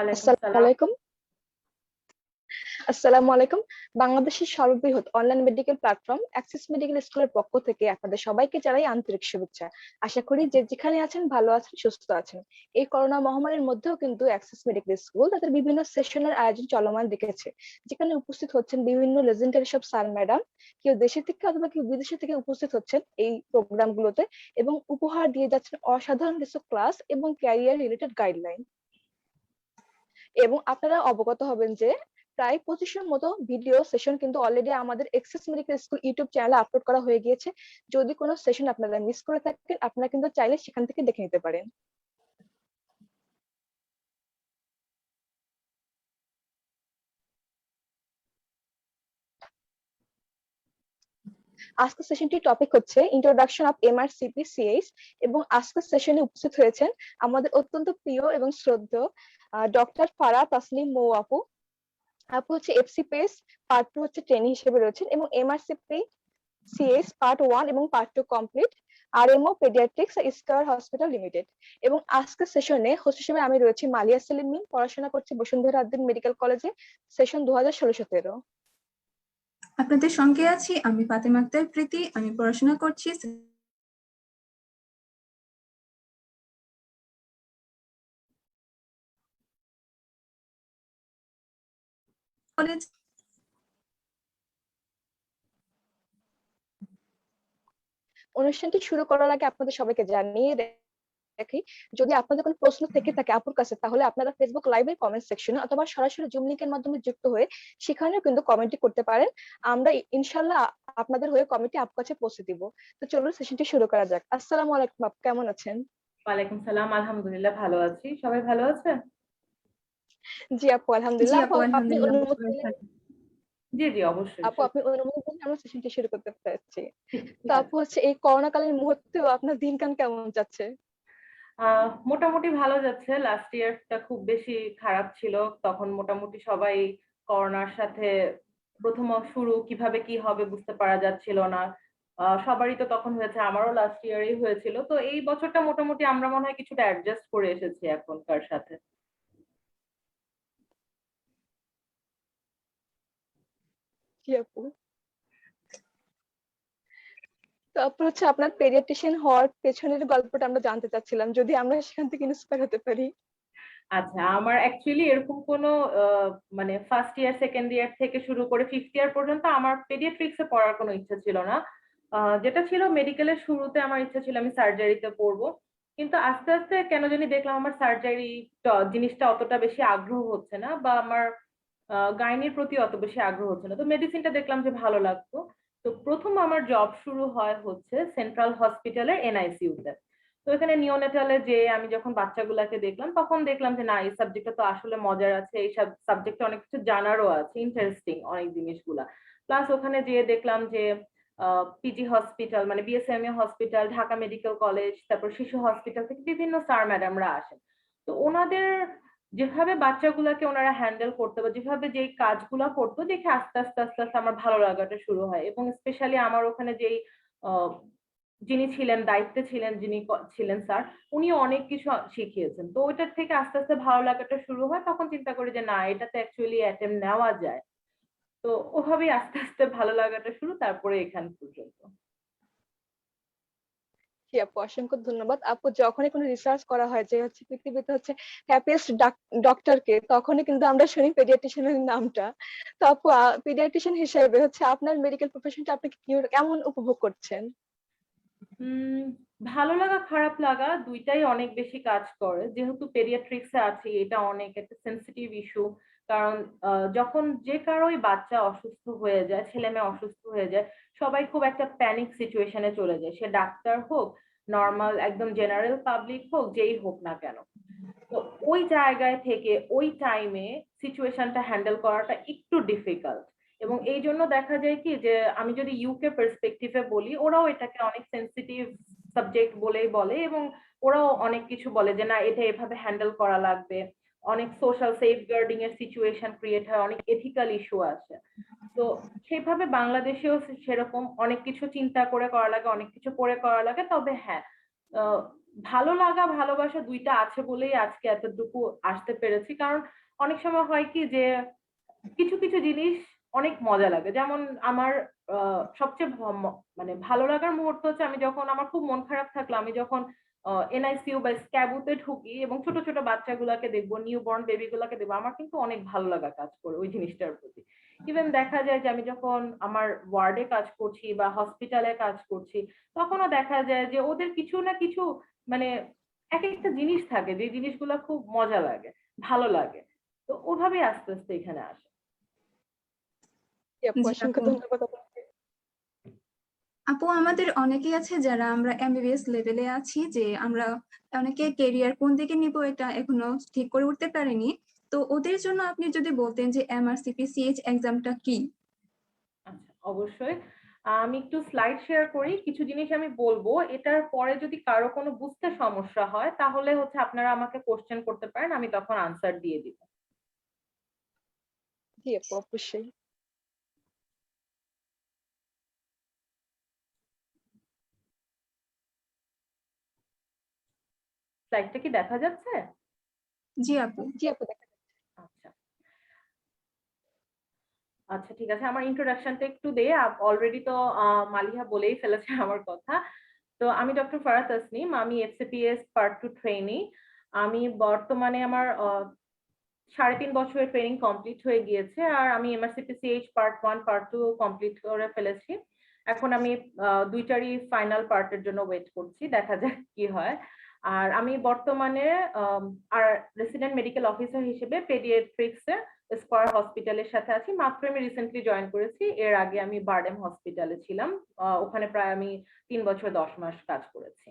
ওয়ালাইকুম আসসালামু সালাম। আলাইকুম। আসসালামু আলাইকুম। বাংলাদেশের সর্ববৃহৎ online medical platform access medical স্কুলের পক্ষ থেকে আপনাদের সবাইকে জানাই আন্তরিক শুভেচ্ছা। আশা করি যে যেখানে আছেন ভালো আছেন, সুস্থ আছেন। এই করোনা মহামারীর মধ্যেও কিন্তু অ্যাক্সেস মেডিকেল স্কুল তাদের বিভিন্ন সেশনের আয়োজন চলমান রেখেছে, যেখানে উপস্থিত হচ্ছেন বিভিন্ন লেজেন্ডারি সব স্যার ম্যাডাম, কেউ দেশে থেকে অথবা কেউ বিদেশে থেকে উপস্থিত হচ্ছেন এই প্রোগ্রামগুলোতে এবং উপহার দিয়ে যাচ্ছেন অসাধারণ কিছু ক্লাস এবং ক্যারিয়ার রিলেটেড গাইডলাইন। এবং আপনারা অবগত হবেন যে প্রায় 25-এর মতো ভিডিও সেশন কিন্তু অলরেডি আমাদের এক্সেস মেডিকেল স্কুল ইউটিউব চ্যানেলে আপলোড করা হয়ে গিয়েছে। যদি কোনো সেশন আপনারা মিস করে থাকেন, আপনারা কিন্তু চাইলে সেখান থেকে দেখে নিতে পারেন। আজকের সেশনটির টপিক হচ্ছে ইন্ট্রোডাকশন অফ এমআরসিপি সিএইচ, এবং আজকের সেশনে উপস্থিত হয়েছেন আমাদের অত্যন্ত প্রিয় এবং শ্রদ্ধেয় ডক্টর ফারা তাসনিম মৌ আপু। আপু হচ্ছে এফসিপিএস পার্ট 2 হচ্ছে ট্রেনিং হিসেবে রয়েছেন, এবং এমআরসিপি সিএস পার্ট 1 এবং পার্ট 2 কমপ্লিট আরএমও পেডিয়াট্রিক্স স্কার হসপিটাল লিমিটেড। এবং আজকের সেশনে হোস্ট হিসেবে আমি রয়েছি মালিয়া সেলিম মিম, পড়াশোনা করছি বসুন্ধরা আদ্দিন মেডিকেল কলেজে, সেশন 2016-17। আপনাদের সঙ্গে আছি আমি ফাতেমা আক্তার প্রীতি। আমি পড়াশোনা করছি কলেজ। অনুষ্ঠানটি শুরু করার আগে আপনাদের সবাইকে জানিয়ে রাখি, যদি আপনাদের কোনো প্রশ্ন থেকে থাকে আপুর কাছে, তাহলে আপনারা ফেসবুক লাইভের কমেন্ট সেকশনে অথবা সরাসরি জুম লিংকের মাধ্যমে যুক্ত হয়ে সেখানেও কিন্তু কমেন্টটি করতে পারেন। আমরা ইনশাল্লাহ আপনাদের হয়ে কমেন্টটি আপনার কাছে পৌঁছে দিব। তো চলুন সেশনটি শুরু করা যাক। আসসালামু আলাইকুম আপু, কেমন আছেন? ওয়ালাইকুম সালাম, আলহামদুলিল্লাহ ভালো আছি। সবাই ভালো আছে? জি আপু, জি আলহামদুলিল্লাহ। আপু, আপনি আলহামদুলিল্লাহ অনুমতি সবাই দিলে, ভালো। জি জি, অবশ্যই আপু sure। আপনি অনুমতি দিলে আমরা সেশনটি শুরু করতে চাচ্ছি। ঠিক তো ঠিক আপু আছে। হচ্ছে এই করোনাকালীন মুহূর্তেও আপনার দিনকাল কেমন যাচ্ছে? মোটামুটি ভালো যাচ্ছে। লাস্ট ইয়ারটা খুব বেশি খারাপ ছিল। তখন মোটামুটি সবাই করোনার সাথে প্রথম শুরু কিভাবে কি হবে বুঝতে পারা যাচ্ছিল না। সবারই তো তখন হয়েছে, আমারও লাস্ট ইয়ারই হয়েছিল। তো এই বছরটা মোটামুটি আমরা মনে হয় কিছুটা অ্যাডজাস্ট করে এসেছি এখনকার সাথে। জি আপু। তারপর হচ্ছে আপনার পেডিয়াট্রিশিয়ান হওয়ার পেছনের গল্পটা আমরা জানতে চাচ্ছিলাম, যদি আমরা সেখান থেকে ইন্সপায়ার হতে পারি। আচ্ছা, আমার অ্যাকচুয়ালি এরকম কোনো মানে ফার্স্ট ইয়ার সেকেন্ড ইয়ার থেকে শুরু করে ফিফথ ইয়ার পর্যন্ত আমার পেডিয়াট্রিক্সে পড়ার কোনো ইচ্ছা ছিল না। যেটা ছিল মেডিকেলের শুরুতে আমার ইচ্ছা ছিল আমি সার্জারিতে পড়বো। কিন্তু আস্তে আস্তে কেন জানি দেখলাম আমার সার্জারি জিনিসটা অতটা বেশি আগ্রহ হচ্ছে না, বা আমার গাইনির প্রতি অত বেশি আগ্রহ হচ্ছে না। তো মেডিসিনটা দেখলাম যে ভালো লাগতো। তো প্রথম আমার জব শুরু হয় হচ্ছে সেন্ট্রাল হসপিটালের এনআইসিইউতে। তো এখানে নিওনেটালে যে আমি যখন বাচ্চাগুলাকে দেখলাম, তখন দেখলাম যে না, এই সাবজেক্টটা তো আসলে মজার আছে, এই সব সাবজেক্টে অনেক কিছু জানারও আছে, ইন্টারেস্টিং অনেক জিনিসগুলা। প্লাস ওখানে যেয়ে দেখলাম যে পিজি হসপিটাল মানে বিএসএমএ হসপিটাল, ঢাকা মেডিকেল কলেজ, তারপর শিশু হসপিটাল থেকে বিভিন্ন স্যার ম্যাডামরা আসেন। তো ওনাদের যেভাবে বাচ্চাগুলাকে ওনারা হ্যান্ডেল করতো বা যেভাবে যে কাজগুলা করতো দেখে আস্তে আস্তে আস্তে আস্তে আমার ভালো লাগাটা শুরু হয়। এবং স্পেশালি আমার ওখানে যেই যিনি ছিলেন দায়িত্বে ছিলেন, যিনি ছিলেন স্যার, উনি অনেক কিছু শিখিয়েছেন। তো ওইটার থেকে আস্তে আস্তে ভালো লাগাটা শুরু হয়। তখন চিন্তা করি যে না, এটাতে অ্যাকচুয়ালি অ্যাটেম্প নেওয়া যায়। তো ওভাবেই আস্তে আস্তে ভালো লাগাটা শুরু, তারপরে এখান পর্যন্ত। জি আপু, অসংখ্য ধন্যবাদ। আপু, যখনই কোনো রিসার্চ করা হয় যে হচ্ছে পৃথিবীতে হচ্ছে হ্যাপিয়েস্ট ডক্টর কে, তখনই কিন্তু আমরা শুনি পেডিয়াট্রিশিয়ানের নামটা। তো আপু, পেডিয়াট্রিশিয়ান হিসেবে হচ্ছে আপনার মেডিকেল প্রফেশনটা আপনি কেমন উপভোগ করছেন? উম ভালো লাগা খারাপ লাগা দুইটাই অনেক বেশি কাজ করে। যেহেতু পেডিয়াট্রিক্সে আছি, এটা অনেক একটা সেনসিটিভ ইস্যু। কারণ যখন যে কারোই বাচ্চা অসুস্থ হয়ে যায়, ছেলে মেয়ে অসুস্থ হয়ে যায়, সবাই খুব একটা প্যানিক সিচুয়েশনে চলে যায়। সে ডাক্তার হোক, নর্মাল একদম জেনারেল পাবলিক হোক, যেই হোক না কেন। তো ওই জায়গায় থেকে ওই টাইমে সিচুয়েশনটা হ্যান্ডেল করাটা একটু ডিফিকাল্ট। এবং এই জন্য দেখা যায় কি যে আমি যদি ইউকে পার্সপেক্টিভে বলি, ওরাও এটাকে অনেক সেনসিটিভ সাবজেক্ট বলেই বলে, এবং ওরাও অনেক কিছু বলে যে না, এটা এভাবে হ্যান্ডেল করা লাগবে। অনেক সোশ্যাল সেফগার্ডিং এর সিচুয়েশন ক্রিয়েট হয়, অনেক এথিক্যাল ইস্যু আছে। তো সেভাবে বাংলাদেশেও সেরকম অনেক কিছু চিন্তা করে করা লাগে, অনেক কিছু পড়ে করা লাগে। তবে হ্যাঁ, ভালো লাগা ভালোবাসা দুইটা আছে বলেই আজকে এতটুকু আসতে পেরেছি। কারণ অনেক সময় হয় কি যে কিছু কিছু জিনিস অনেক মজা লাগে। যেমন আমার সবচেয়ে মানে ভালো লাগার মুহূর্ত হচ্ছে আমি যখন আমার খুব মন খারাপ থাকলো আমি যখন এনআইসিইউ বা স্ক্যাবুতে ঢুকি এবং ছোট ছোট বাচ্চাগুলোকে দেখবো, নিউ বর্ন বেবি গুলাকে দেখবো, আমার কিন্তু অনেক ভালো লাগা কাজ করে ওই জিনিসটার প্রতি। ইভেন দেখা যায় যে আমি যখন আমার ওয়ার্ডে কাজ করছি বা হসপিটালে কাজ করছি, তখনও দেখা যায় যে ওদের কিছু না কিছু মানে এক একটা জিনিস থাকে যে জিনিসগুলো খুব মজা লাগে, ভালো লাগে। তো ওভাবেই আস্তে আস্তে এখানে আসে। জি আপু, জি অসংখ্য আপু। ধন্যবাদ আপনাকে। আপু আমাদের অনেকেই আছে যারা আমরা এমবিবিএস লেভেলে আছি, যে আমরা অনেকে কেরিয়ার কোন দিকে নিব এটা এখনো ঠিক করে উঠতে পারিনি। তো ওদের জন্য আপনি যদি বলতেন যে এমআরসিপি-সিএইচ এক্সামটা কি? আচ্ছা, অবশ্যই। আমি একটু স্লাইড শেয়ার করি, কিছু জিনিস আমি বলবো, এটার পরে যদি কারো কোনো বুঝতে সমস্যা হয় তাহলে হচ্ছে আপনারা আমাকে কোশ্চেন করতে পারেন, আমি তখন আনসার দিয়ে দিব। জি আপু, অবশ্যই। স্লাইডটা কি দেখা যাচ্ছে? জি আপু। জি আপু, আচ্ছা আচ্ছা, ঠিক আছে, আমার ইন্ট্রোডাকশনটা একটু দেই। অলরেডি তো মালিহা বলেই ফেলেছে আমার কথা। তো আমি ডক্টর ফারাহ তাসনিম, আমি এফসিপিএস পার্ট 2 ট্রেনি। আমি বর্তমানে আমার 3.5 বছরের ট্রেনিং কমপ্লিট হয়ে গিয়েছে, আর আমি এমআরসিপিসিএইচ পার্ট 1 পার্ট 2 কমপ্লিট করে ফেলেছি। এখন আমি দুইটারই ফাইনাল পার্টের জন্য ওয়েট করছি, দেখা যাক কি হয়। আর আমি বর্তমানে আর রেসিডেন্ট মেডিকেল অফিসার হিসেবে পেডিয়াট্রিক্সে স্কয়ার হসপিটালের সাথে আছি। মাত্র আমি রিসেন্টলি জয়েন করেছি, এর আগে আমি বারডেম হসপিটালে ছিলাম। ওখানে প্রায় আমি 3 বছর 10 মাস কাজ করেছি।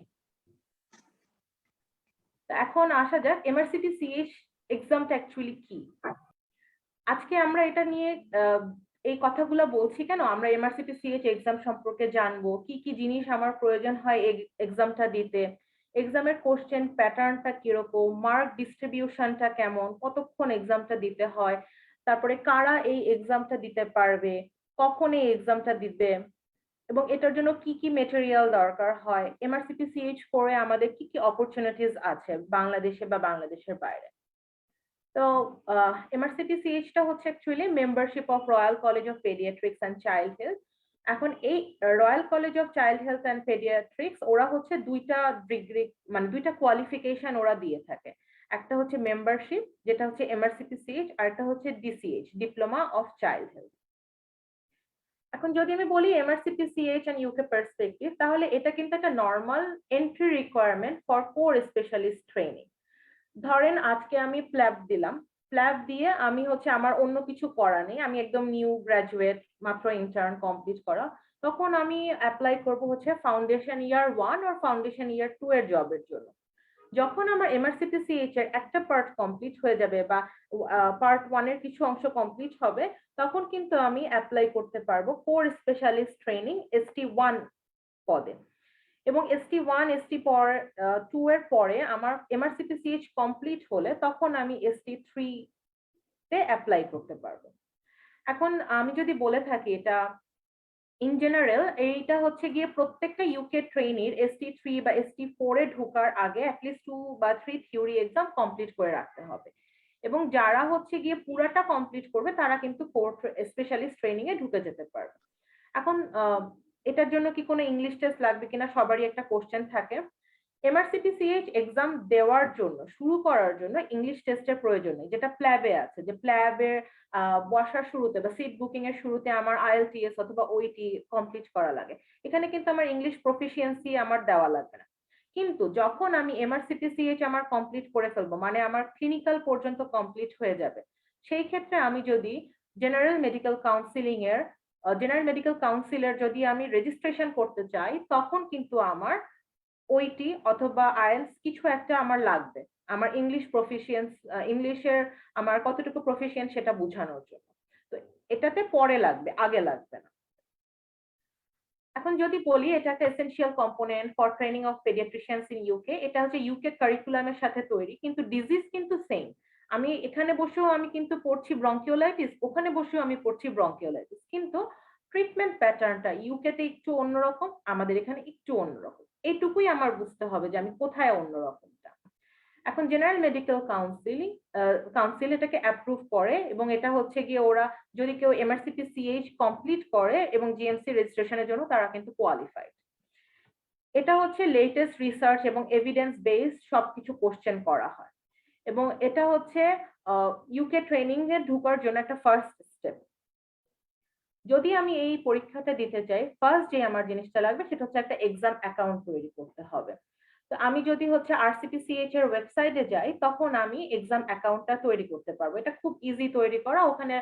এখন আসা যাক এমআরসিপিসিএইচ এক্সামটা অ্যাকচুয়ালি কি। আজকে আমরা এটা নিয়ে এই কথাগুলো বলছি কেন, আমরা এমআরসিপিসিএইচ এক্সাম সম্পর্কে জানবো, কি কি জিনিস আমার প্রয়োজন হয় এক্সামটা দিতে, এক্সামের কোশ্চেন প্যাটার্নটা কিরকম, মার্ক ডিস্ট্রিবিউশনটা কেমন, কতক্ষণ এক্সামটা দিতে হয়, তারপরে কারা এই এক্সামটা দিতে পারবে, কখন এই এক্সামটা দিবে, এবং এটার জন্য কি কি মেটেরিয়াল দরকার হয়, এমআরসিপিসিএইচ করে আমাদের কি কি অপরচুনিটিস আছে বাংলাদেশে বা বাংলাদেশের বাইরে। তো এমআরসিপিসিএইচ টা হচ্ছে actually membership of royal college of paediatrics and child health. এখন এই royal college of child health and paediatrics ওরা হচ্ছে দুইটা ডিগ্রি মানে দুইটা কোয়ালিফিকেশন ওরা দিয়ে থাকে। একটা হচ্ছে মেম্বারশিপ, যেটা হচ্ছে এমআরসিপিসিএইচ, আর একটা হচ্ছে DCH, diploma of child health. এখন যদি আমি বলি এমআরসিপিসিএইচ এন্ড ইউকে পার্সপেক্টিভ, তাহলে এটা কিন্তু একটা normal entry requirement for core specialist training. ধরেন আজকে আমি প্ল্যাব দিলাম, প্ল্যাব দিয়ে আমি হচ্ছে আমার অন্য কিছু করা নেই, আমি একদম নিউ গ্রাজুয়েট, মাত্র ইন্টার্ন কমপ্লিট করা, তখন আমি অ্যাপ্লাই করব হচ্ছে ফাউন্ডেশন ইয়ার 1 আর ফাউন্ডেশন ইয়ার 2 এর জবের জন্য। যখন আমার এমআরসিপিসিএইচ এর একটা পার্ট কমপ্লিট হয়ে যাবে বা পার্ট 1 এর কিছু অংশ কমপ্লিট হবে, তখন কিন্তু আমি অ্যাপ্লাই করতে পারবো কোর স্পেশালিস্ট ট্রেনিং ST1 পদে। এবং ST1 ST 2 এর পরে আমার এমআরসিপিসিএইচ কমপ্লিট হলে তখন আমি ST3 তে অ্যাপ্লাই করতে পারবো। এখন আমি যদি বলে থাকি এটা ইন জেনারেল, এইটা হচ্ছে গিয়ে প্রত্যেকটা ইউকে ট্রেনির ST3 বা ST4 এ ঢোকার আগে অ্যাটলিস্ট 2 বা 3 থিওরি এক্সাম কমপ্লিট করে রাখতে হবে। এবং যারা হচ্ছে গিয়ে পুরাটা কমপ্লিট করবে তারা কিন্তু কোর স্পেশালিস্ট ট্রেনিং এ ঢুকে যেতে পারবে। এখন এটার জন্য কি কোনো ইংলিশ টেস্ট লাগবে কিনা সবারই একটা কোশ্চেন থাকে। এমআরসিপিসিএইচ এক্সাম দেওয়ার জন্য, শুরু করার জন্য ইংলিশ টেস্টের প্রয়োজন নেই, যেটা প্ল্যাবে আছে, যে প্ল্যাবের বসার শুরুতে বা সিট বুকিং এর শুরুতে আমার আইএলটিএস অথবা ওইটি কমপ্লিট করা লাগে। এখানে কিন্তু আমার ইংলিশ প্রফিসিয়েন্সি আমার দেওয়া লাগবে না। কিন্তু যখন আমি এমআরসিপিসিএইচ আমার কমপ্লিট করে ফেলবো, মানে আমার ক্লিনিক্যাল পর্যন্ত কমপ্লিট হয়ে যাবে, সেই ক্ষেত্রে আমি যদি জেনারেল মেডিকেল কাউন্সিলিং এর জেনারেল মেডিকেল কাউন্সিলের যদি আমি রেজিস্ট্রেশন করতে চাই, তখন কিন্তু আমার ওইটি অথবা আইএলটিএস কিছু একটা আমার লাগবে, আমার ইংলিশ প্রফিসিয়েন্স, ইংলিশের আমার কতটুকু প্রফিসিয়েন্ট সেটা বোঝানোর জন্য। তো এটাতে পরে লাগবে, আগে লাগবে না। এখন যদি বলি এটা একটা essential component for training of paediatricians in UK, এটা হচ্ছে ইউকে কারিকুলামের সাথে তৈরি, কিন্তু ডিজিজ কিন্তু সেম। আমি এখানে বসেও আমি কিন্তু পড়ছি ব্রঙ্কিওলাইটিস, ওখানে বসেও আমি পড়ছি ব্রঙ্কিওলাইটিস, কিন্তু ট্রিটমেন্ট প্যাটার্নটা ইউকেতে একটু অন্যরকম, আমাদের এখানে একটু অন্যরকম। এইটুকুই আমার বুঝতে হবে যে আমি কোথায় অন্যরকমটা। এখন জেনারেল মেডিকেল কাউন্সিল এটাকে অ্যাপ্রুভ করে, এবং এটা হচ্ছে গিয়ে ওরা যদি কেউ MRCP-CH কমপ্লিট করে এবং জিএমসি রেজিস্ট্রেশনের জন্য তারা কিন্তু কোয়ালিফাইড। এটা হচ্ছে লেটেস্ট রিসার্চ এবং এভিডেন্স বেসড সবকিছু কোশ্চেন করা হয়, এবং এটা হচ্ছে ইউকে ট্রেনিং এ ঢোকার জন্য একটা ফার্স্ট স্টেপ। যদি আমি এই পরীক্ষাটা দিতে চাই, ফার্স্ট যে আমার জিনিসটা লাগবে সেটা হচ্ছে একটা এক্সাম অ্যাকাউন্ট তৈরি করতে হবে। তো আমি যদি হচ্ছে RCP-CH এর ওয়েবসাইটে যাই, তখন আমি এক্সাম অ্যাকাউন্টটা তৈরি করতে পারবো। এটা খুব ইজি তৈরি করা। ওখানে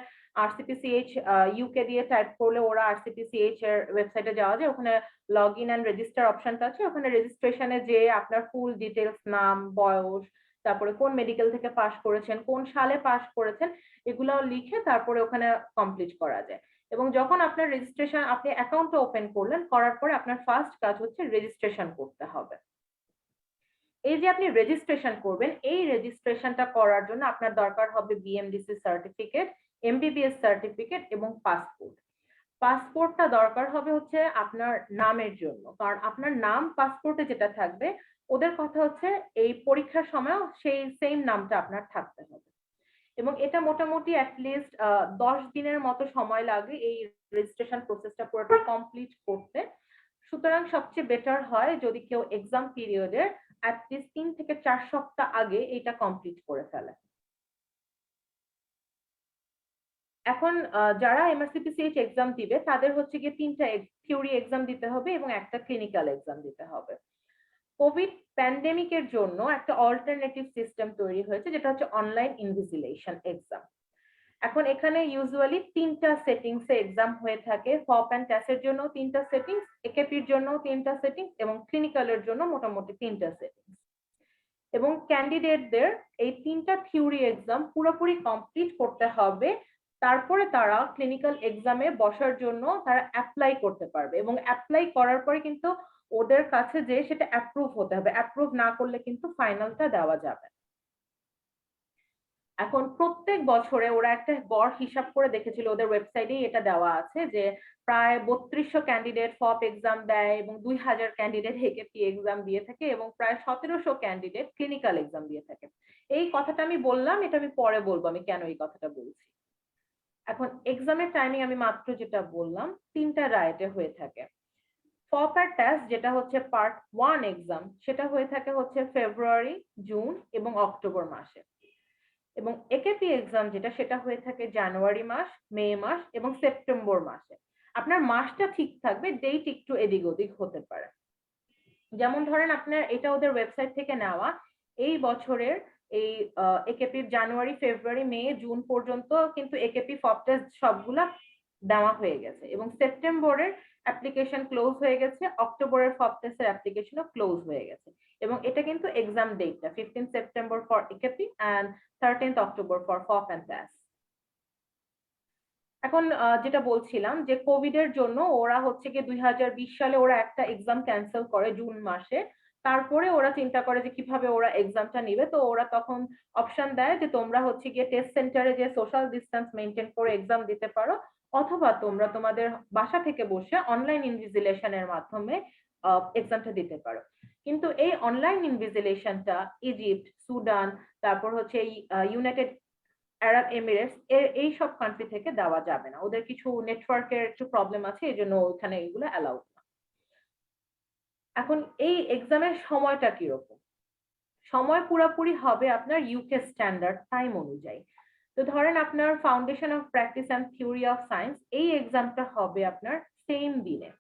RCP-CH ইউকে দিয়ে টাইপ করলে ওরা RCP-CH এর ওয়েবসাইটে যাওয়া যায়, ওখানে লগ ইন অ্যান্ড রেজিস্টার অপশনটা আছে। ওখানে রেজিস্ট্রেশনে যে আপনার ফুল ডিটেলস, নাম, বয়স, তারপরে কোন মেডিকেল থেকে পাস করেছেন, কোন সালে পাস করেছেন, এগুলো লিখে তারপরে ওখানে কমপ্লিট করা যায়। এবং যখন আপনার রেজিস্ট্রেশন, আপনি অ্যাকাউন্টটা ওপেন করলেন, করার পরে আপনার ফার্স্ট কাজ হচ্ছে রেজিস্ট্রেশন করতে হবে। এই যে আপনি রেজিস্ট্রেশন করবেন, এই রেজিস্ট্রেশনটা করার জন্য আপনার দরকার হবে BMDC সার্টিফিকেট, MBBS সার্টিফিকেট এবং পাসপোর্ট। পাসপোর্টটা দরকার হবে হচ্ছে আপনার নামের জন্য, কারণ আপনার নাম পাসপোর্টে যেটা থাকবে, ওদের কথা হচ্ছে এই পরীক্ষার সময়ও সেই সেম নামটা আপনার থাকতে হবে। এবং এটা মোটামুটি অ্যাটলিস্ট 10 দিনের মতো সময় লাগে এই রেজিস্ট্রেশন প্রসেসটা পুরোটা কমপ্লিট করতে। সুতরাং সবচেয়ে বেটার হয় যদি কেউ এক্সাম পিরিয়ডের অ্যাটলিস্ট 3 থেকে 4 সপ্তাহ আগে এটা কমপ্লিট করে ফেলে। এখন যারা MRCP-CH এক্সাম দিবে তাদের হচ্ছে গিয়ে 3টা থিওরি এক্সাম দিতে হবে এবং একটা ক্লিনিক্যাল এক্সাম দিতে হবে। কোভিড প্যান্ডেমিকের জন্য একটা অল্টারনেটিভ সিস্টেম তৈরি হয়েছে, যেটা হচ্ছে অনলাইন ইনভিজিলেশন এক্সাম। এখন এখানে ইউজুয়ালি 3টা সেটিংসে এক্সাম হয়ে থাকে। ফপ অ্যান্ড ট্যাসের জন্য 3টা সেটিংস, একেপির জন্য 3টা সেটিংস এবং ক্লিনিক্যালের জন্য মোটামুটি 3টা সেটিংস। এবং ক্যান্ডিডেটদের এই 3টা থিওরি এক্সাম পুরোপুরি কমপ্লিট করতে হবে, তারপরে তারা ক্লিনিক্যাল এক্সামে বসার জন্য তারা অ্যাপ্লাই করতে পারবে। এবং অ্যাপ্লাই করার পরে কিন্তু ওদের কাছে যে সেটা অ্যাপ্রুভ হতে হবে, অ্যাপ্রুভ না করলে কিন্তু ফাইনালটা দেওয়া যাবে। এখন প্রত্যেক বছরে ওরা একটা গড় হিসাব করে দেখেছিল, ওদের ওয়েবসাইটেই এটা দেওয়া আছে, যে প্রায় 3200 ক্যান্ডিডেট ফপ এক্সাম দেয় এবং 2000 ক্যান্ডিডেট একেপি এক্সাম দিয়ে থাকে এবং প্রায় 1700 ক্যান্ডিডেট ক্লিনিক্যাল এক্সাম দিয়ে থাকে। এই কথাটা আমি বললাম, এটা আমি পরে বলবো আমি কেন এই কথাটা বলছি। এখন এক্সামের টাইমিং আমি মাত্র যেটা বললাম 3টা রাইটে হয়ে থাকে। ফপ আর টেস্ট যেটা হচ্ছে পার্ট 1 এক্সাম, সেটা হয়ে থাকে হচ্ছে ফেব্রুয়ারি, জুন এবং অক্টোবর মাসে। এবং একেপি এক্সাম যেটা, সেটা হয়ে থাকে জানুয়ারি মাস, মে মাস এবং সেপ্টেম্বর মাসে। আপনার মাসটা ঠিক থাকবে, ডেট একটু এদিক ওদিক হতে পারে। যেমন ধরেন আপনার এটা ওদের ওয়েবসাইট থেকে নেওয়া, এই বছরের এই একেপির জানুয়ারি, ফেব্রুয়ারি, মে, জুন পর্যন্ত কিন্তু একেপি ফপ টেস্ট সবগুলা দেওয়া হয়ে গেছে এবং সেপ্টেম্বরের অ্যাপ্লিকেশন ক্লোজ হয়ে গেছে, অক্টোবরের ফপ টেস্টের অ্যাপ্লিকেশনও ক্লোজ হয়ে গেছে। এবং এটা কিন্তু এক্সাম ডেটটা 15 September for AKP and 13th October for FOP and test. এখন যেটা বলছিলাম যে কোভিড এর জন্য ওরা হচ্ছে কি 2020 সালে ওরা একটা এক্সাম ক্যান্সেল করে জুন মাসে। তারপরে ওরা চিন্তা করে যে কিভাবে ওরা এক্সামটা নিবে, তো ওরা তখন অপশন দেয় যে তোমরা হচ্ছে গিয়ে টেস্ট সেন্টারে যে সোশ্যাল ডিসটেন্স মেনটেন করে এক্সাম দিতে পারো, অথবা তোমরা তোমাদের বাসা থেকে বসে অনলাইন ইনভিজিলেশনের মাধ্যমে এক্সামটা দিতে পারো। কিন্তু এই অনলাইন ইনভিজিলেশনটা ইজিপ্ট, সুদান, তারপর হচ্ছে এই ইউনাইটেড আরব এমিরেটস এই সব কান্ট্রি থেকে দেওয়া যাবে না, ওদের কিছু নেটওয়ার্কের একটু প্রবলেম আছে, এই জন্য ওখানে এগুলো অ্যালাউড না। এখন এই এক্সামের সময়টা কিরকম? সময় পুরোপুরি হবে আপনার ইউকে স্ট্যান্ডার্ড টাইম অনুযায়ী। তো ধরেন আপনার foundation of practice and theory of science, এই এক্সামটা হবে আপনার সেম দিনে।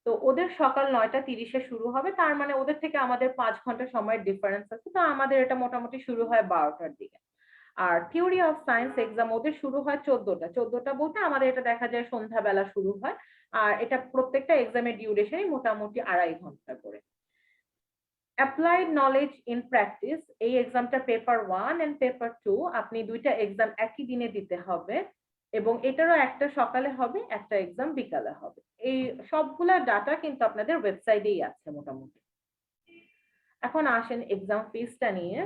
তো ওদের সকাল 9:30-এ শুরু হবে, তার মানে ওদের থেকে আমাদের 5 ঘন্টা সময়ের ডিফারেন্স আছে, তো আমাদের এটা মোটামুটি শুরু হয় 12টার দিকে। আর থিওরি অফ সায়েন্স এক্সাম ওদের শুরু হয় 14টা বলতে আমাদের এটা দেখা যায় সন্ধ্যাবেলা শুরু হয়। আর এটা প্রত্যেকটা এক্সামের ডিউরেশনই মোটামুটি 2.5 ঘন্টা করে। অ্যাপ্লাইড নলেজ ইন প্র্যাকটিস, এই এক্সামটা পেপার 1 এন্ড পেপার 2, আপনি দুইটা এক্সাম একই দিনে দিতে হবে এবং এটারও একটা সকালে হবে, একটা এক্সাম বিকালে হবে। এই সবগুলা ডাটা কিন্তু আপনাদের ওয়েবসাইটেই আছে মোটামুটি। এখন আসেন এক্সাম ফিসটা নিয়ে।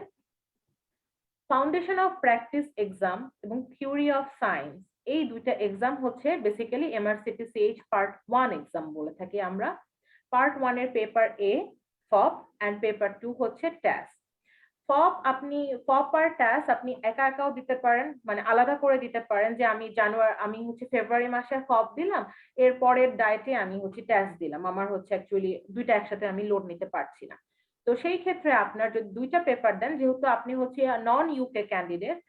ফাউন্ডেশন অফ প্র্যাকটিস এক্সাম এবং থিওরি অফ সায়েন্স, এই দুইটা এক্সাম হচ্ছে বেসিক্যালি MRCP-CH পার্ট 1 এক্সাম বলে থাকি আমরা। পার্ট 1 এর পেপার এ ফপ এন্ড পেপার 2 হচ্ছে ট্যাস। ফপ আর ট্যাস আপনি একা একাও দিতে পারেন, মানে আলাদা করে দিতে পারেন, যে আমি হচ্ছে ফেব্রুয়ারি মাসে ফপ দিলাম, এর পরের ডায়েটে আমি হচ্ছে ট্যাস দিলাম, আমার হচ্ছে অ্যাকচুয়ালি দুইটা একসাথে আমি লোড নিতে পারছি না। তো সেই ক্ষেত্রে আপনার যদি দুইটা পেপার দেন, যেহেতু আপনি হচ্ছে নন ইউকে ক্যান্ডিডেট,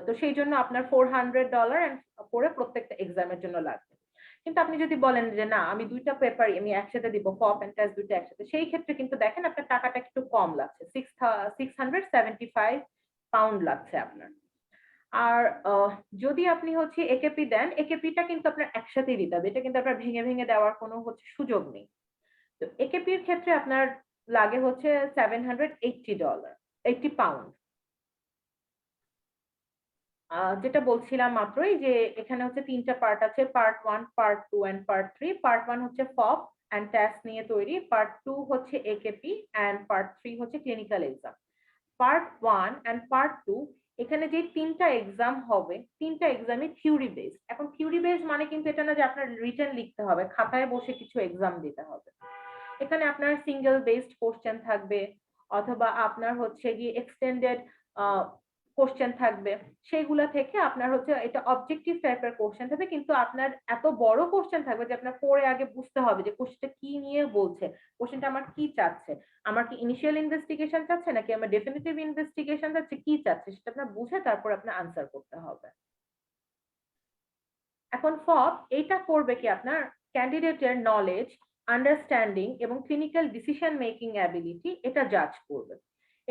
তো সেই জন্য আপনার $400 করে প্রত্যেকটা এক্সামের জন্য লাগবে। কিন্তু আপনি যদি বলেন যে না আমি দুইটা পেপার আমি একসাথে দিব, ফপ এন্ড টেস্ট দুইটা একসাথে, সেই ক্ষেত্রে কিন্তু দেখেন আপনার টাকাটা একটু কম লাগছে, £675 লাগছে আপনার। আর যদি আপনি হচ্ছে একেপি দেন, একেপিটা কিন্তু আপনার একসাথেই দিতে হবে, এটা কিন্তু আপনার ভেঙে ভেঙে দেওয়ার কোনো হচ্ছে সুযোগ নেই। তো একেপির ক্ষেত্রে আপনার লাগে হচ্ছে £780 যেটা বলছিলাম মাত্রই, যে এখানে হচ্ছে তিনটা পার্ট আছে, part 1, part 2 and part 3। Part 1 হচ্ছে ফপ এন্ড টেস্ট নিয়ে তৈরি, পার্ট 2 হচ্ছে একেপি এন্ড পার্ট 3 হচ্ছে clinical exam. Part 1 and part 2 এখানে যে তিনটা এক্সাম হবে, তিনটা এক্সামই থিওরি বেসড। এখন থিওরি বেসড মানে কিন্তু এটা না যে আপনার রিটেন লিখতে হবে, খাতায় বসে কিছু এক্সাম দিতে হবে। এখানে আপনার সিঙ্গেল বেসড কোশ্চেন থাকবে, অথবা আপনার হচ্ছে গিয়ে এক্সটেন্ডেড কোশ্চেন থাকবে, সেইগুলা থেকে আপনার হচ্ছে এটা অবজেক্টিভ টাইপের কোশ্চেন থাকবে, কিন্তু আপনার এত বড় কোশ্চেন থাকবে যে আপনার পড়ে আগে বুঝতে হবে যে কোশ্চেনটা কি নিয়ে বলছে, কোশ্চেনটা আমার কি চাচ্ছে, আমার কি ইনিশিয়াল ইনভেস্টিগেশন চাচ্ছে নাকি আমার ডেফিনিটিভ ইনভেস্টিগেশন চাচ্ছে, কি চাচ্ছে সেটা আপনার বুঝে তারপর আপনার আনসার করতে হবে। এখন ফপ এটা করবে কি আপনার ক্যান্ডিডেটের নলেজ, আন্ডারস্ট্যান্ডিং এবং ক্লিনিক্যাল ডিসিশন মেকিং অ্যাবিলিটি এটা জাজ করবে।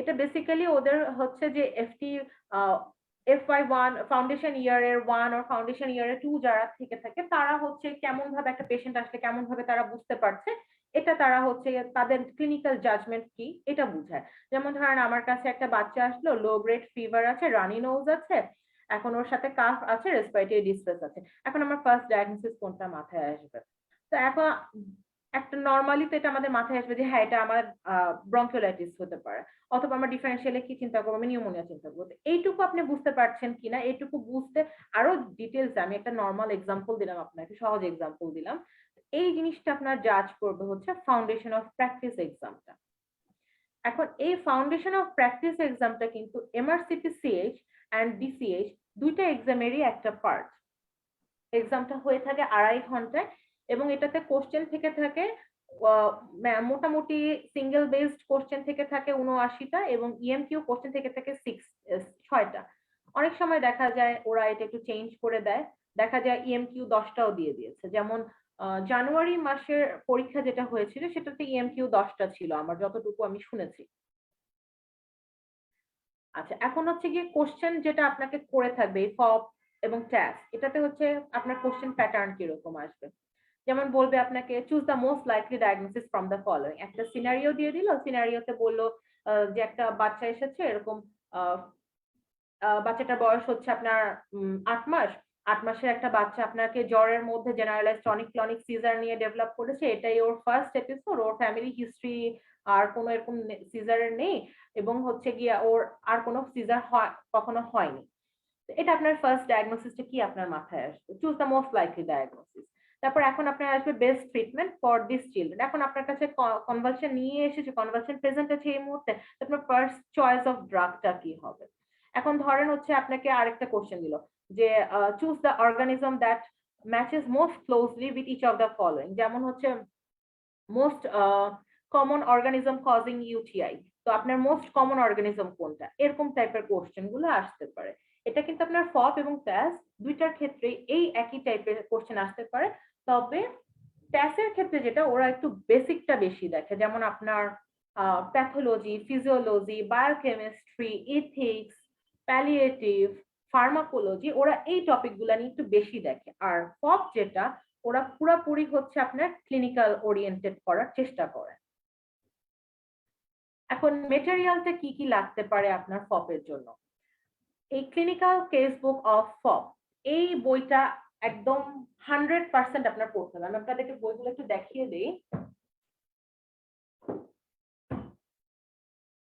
এটা বেসিক্যালি ওদের হচ্ছে যে FY1 ফাউন্ডেশন ইয়ারের 1 আর ফাউন্ডেশন ইয়ারের 2 যারা থেকে থাকে, তারা হচ্ছে কেমন ভাবে একটা পেশেন্ট আসলে কেমন ভাবে তারা বুঝতে পারছে, এটা তারা হচ্ছে তাদের ক্লিনিক্যাল জাজমেন্ট কি এটা বুঝায়। যেমন ধরেন আমার কাছে একটা বাচ্চা আসলো, লো গ্রেড ফিভার আছে, রানি নোজ আছে, এখন ওর সাথে কাফ আছে, রেসপিরেটরি ডিস্ট্রেস আছে। এখন আমার ফার্স্ট ডায়াগনোসিস কোনটা মাথায় আসবে? তো এখন একটা নরমালি তো এটা আমাদের মাথায় আসবে যে হ্যাঁ এটা আমার ব্রঙ্কিওলাইটিস হতে পারে, অথবা আমরা ডিফারেন্সিয়ালি কি চিন্তা করবো, আমি নিউমোনিয়া চিন্তা করবো। এইটুকু আপনি বুঝতে পারছেন কিনা, এইটুকু বুঝতে আরো ডিটেলস, আমি একটা নর্মাল এক্সাম্পল দিলাম আপনাকে, সহজ এক্সাম্পল দিলাম, এই জিনিসটা আপনার জাজ করবে হচ্ছে ফাউন্ডেশন অফ প্র্যাকটিস এক্সামটা। এখন এই ফাউন্ডেশন অফ প্র্যাকটিস এক্সামটা কিন্তু MRCP-CH এন্ড DCH দুইটা এক্সামেরই একটা পার্ট। এক্সামটা হয়ে থাকে 2.5 ঘন্টায়, এবং এটাতে কোশ্চেন থেকে থাকে মোটামুটি সিঙ্গেল বেসড কোশ্চেন থেকে থাকে 79টা, এবং ইএমকিউ কোশ্চেন থেকে থাকে 6টা। অনেক সময় দেখা যায় ওরা এটা একটু চেঞ্জ করে দেয়, দেখা যায় ইএমকিউ 10টাও দিয়ে দিয়েছে। যেমন জানুয়ারি মাসের পরীক্ষা যেটা হয়েছিল সেটাতে ইএমকিউ 10টা ছিল আমার যতটুকু আমি শুনেছি। আচ্ছা, এখন হচ্ছে গিয়ে কোশ্চেন যেটা আপনাকে করে থাকবে এই ফপ এবং ট্যাস, এটাতে হচ্ছে আপনার কোশ্চেন প্যাটার্ন কিরকম আসবে। যেমন বলবে আপনাকে choose the most likely diagnosis from the following, একটা সিনারিও দিয়ে দিল, সিনারিওতে বললো যে একটা বাচ্চা এসেছে এরকম, বাচ্চাটার বয়স হচ্ছে আপনার 8 মাস, 8 মাসের একটা বাচ্চা আপনাকে জ্বরের মধ্যে জেনারেলাইজ টনিক ক্লনিক সিজার নিয়ে ডেভেলপ করেছে, এটাই ওর ফার্স্ট এপিসোড, ওর ফ্যামিলি হিস্ট্রি আর কোনো এরকম সিজারের নেই, এবং হচ্ছে গিয়া ওর আর কোনো সিজার কখনো হয়নি। এটা আপনার ফার্স্ট ডায়াগনোসিসটা কি আপনার মাথায় আসবে? Choose the most likely diagnosis. তারপর এখন আপনার আসবে best treatment for this children. এখন আপনার কাছে কনভালশন নিয়ে এসেছে, কনভালশন প্রেজেন্ট আছে এই মুহূর্তে, আপনার ফার্স্ট চয়েস অফ ড্রাগটা কি হবে? এখন ধরেন হচ্ছে আপনাকে আরেকটা কোশ্চেন দিল যে choose the organism that matches most closely with each of the following, যেমন হচ্ছে most common organism causing UTI, তো আপনার মোস্ট কমন অর্গানিজম কোনটা, এরকম টাইপের কোশ্চেন গুলো আসতে পারে। এটা কিন্তু আপনার ফপ এবং ট্যাস দুইটার ক্ষেত্রে এই একই টাইপের কোশ্চেন আসতে পারে, তবে ট্যাসের ক্ষেত্রে যেটা ওরা একটু বেসিকটা বেশি দেখে, যেমন আপনার pathology, physiology, biochemistry, ethics, palliative, pharmacology, ওরা এই টপিকগুলো নিয়ে একটু বেশি দেখে। আর ফপ যেটা ওরা পুরাপুরি হচ্ছে আপনার ক্লিনিক্যাল ওরিয়েন্টেড করার চেষ্টা করে। এখন মেটেরিয়ালটা কি কি লাগতে পারে আপনার ফপের জন্য? এই ক্লিনিক্যাল কেস বুক অফ ফপ, এই বইটা একদম 100% আপনার পড়তে হবে। আমি আপনাদেরকে বইগুলো একটু দেখিয়ে দিই।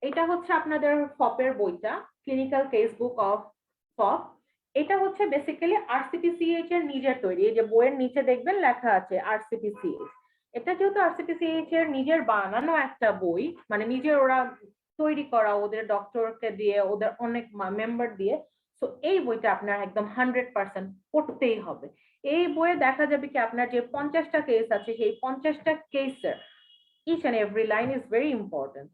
এটা হচ্ছে আপনাদের ফপের বইটা, ক্লিনিক্যাল কেস বুক অফ ফপ। এটা হচ্ছে বেসিক্যালি RCP-CH এর নিজের তৈরি, এই যে বইয়ের নিচে দেখবেন লেখা আছে RCP-CH। এটা যেহেতু আরসিপিসিএইচ এর নিজের বানানো একটা বই, মানে নিজের ওরা তৈরি করা, ওদের ডক্টরকে দিয়ে, ওদের অনেক মেম্বার দিয়ে, তো এই বইটা আপনার একদম 100% পড়তেই হবে। এই বইয়ে দেখা যাবে কি আপনার যে 50টা কেস আছে, সেই 50টা কেসের each and every line is very important.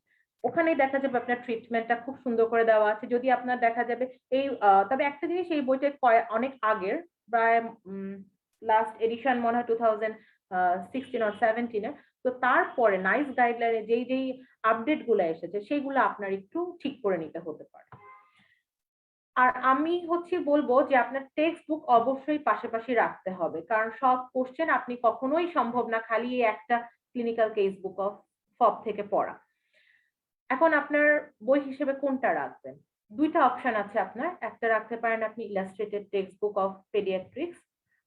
ওখানে দেখা যাবে আপনার ট্রিটমেন্টটা খুব সুন্দর করে দেওয়া আছে। যদি আপনার দেখা যাবে এই তবে একটা জিনিস, এই বইটা অনেক আগের, প্রায় লাস্ট এডিশন মনে হয় 2016 or 17 তো তারপরে নাইস গাইডলাইনে যেই যেই আপডেট গুলো এসেছে সেগুলো আপনার একটু ঠিক করে নিতে হতে পারে। আর আমি বলবো যে আপনার টেক্সট বুক অবশ্যই পাশাপাশি রাখতে হবে, কারণ সব কোশ্চেন আপনি কখনোই সম্ভব না খালি একটা ক্লিনিক্যাল কেস বুক অফ ফব থেকে পড়া। এখন আপনার বই হিসেবে কোনটা রাখবেন? দুইটা অপশন আছে আপনার। একটা রাখতে পারেন আপনি illustrated textbook of paediatrics,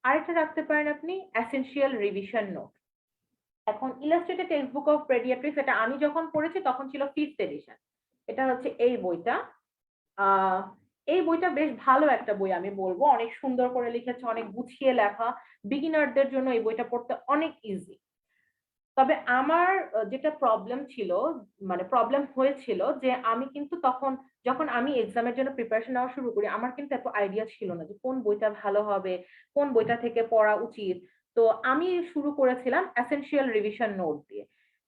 আরেকটা রাখতে পারেন আপনি এসেনশিয়াল রিভিশন নোট। এখন illustrated textbook of paediatrics এটা আমি যখন পড়েছি তখন ছিল 5th এডিশন। এটা হচ্ছে এই বইটা। এই বইটা বেশ ভালো একটা বই আমি বলবো, অনেক সুন্দর করে লিখেছে, অনেক গুছিয়ে লেখা, বিগিনারদের জন্য এই বইটা পড়তে অনেক ইজি। তবে আমার যেটা প্রবলেম ছিল, মানে প্রবলেম হয়েছিল যে আমি কিন্তু তখন যখন আমি এক্সামের জন্য প্রিপারেশন নেওয়া শুরু করি, আমার কিন্তু এত আইডিয়া ছিল না যে কোন বইটা ভালো হবে, কোন বইটা থেকে পড়া উচিত। তো আমি শুরু করেছিলাম এসেনশিয়াল রিভিশন নোট দিয়ে।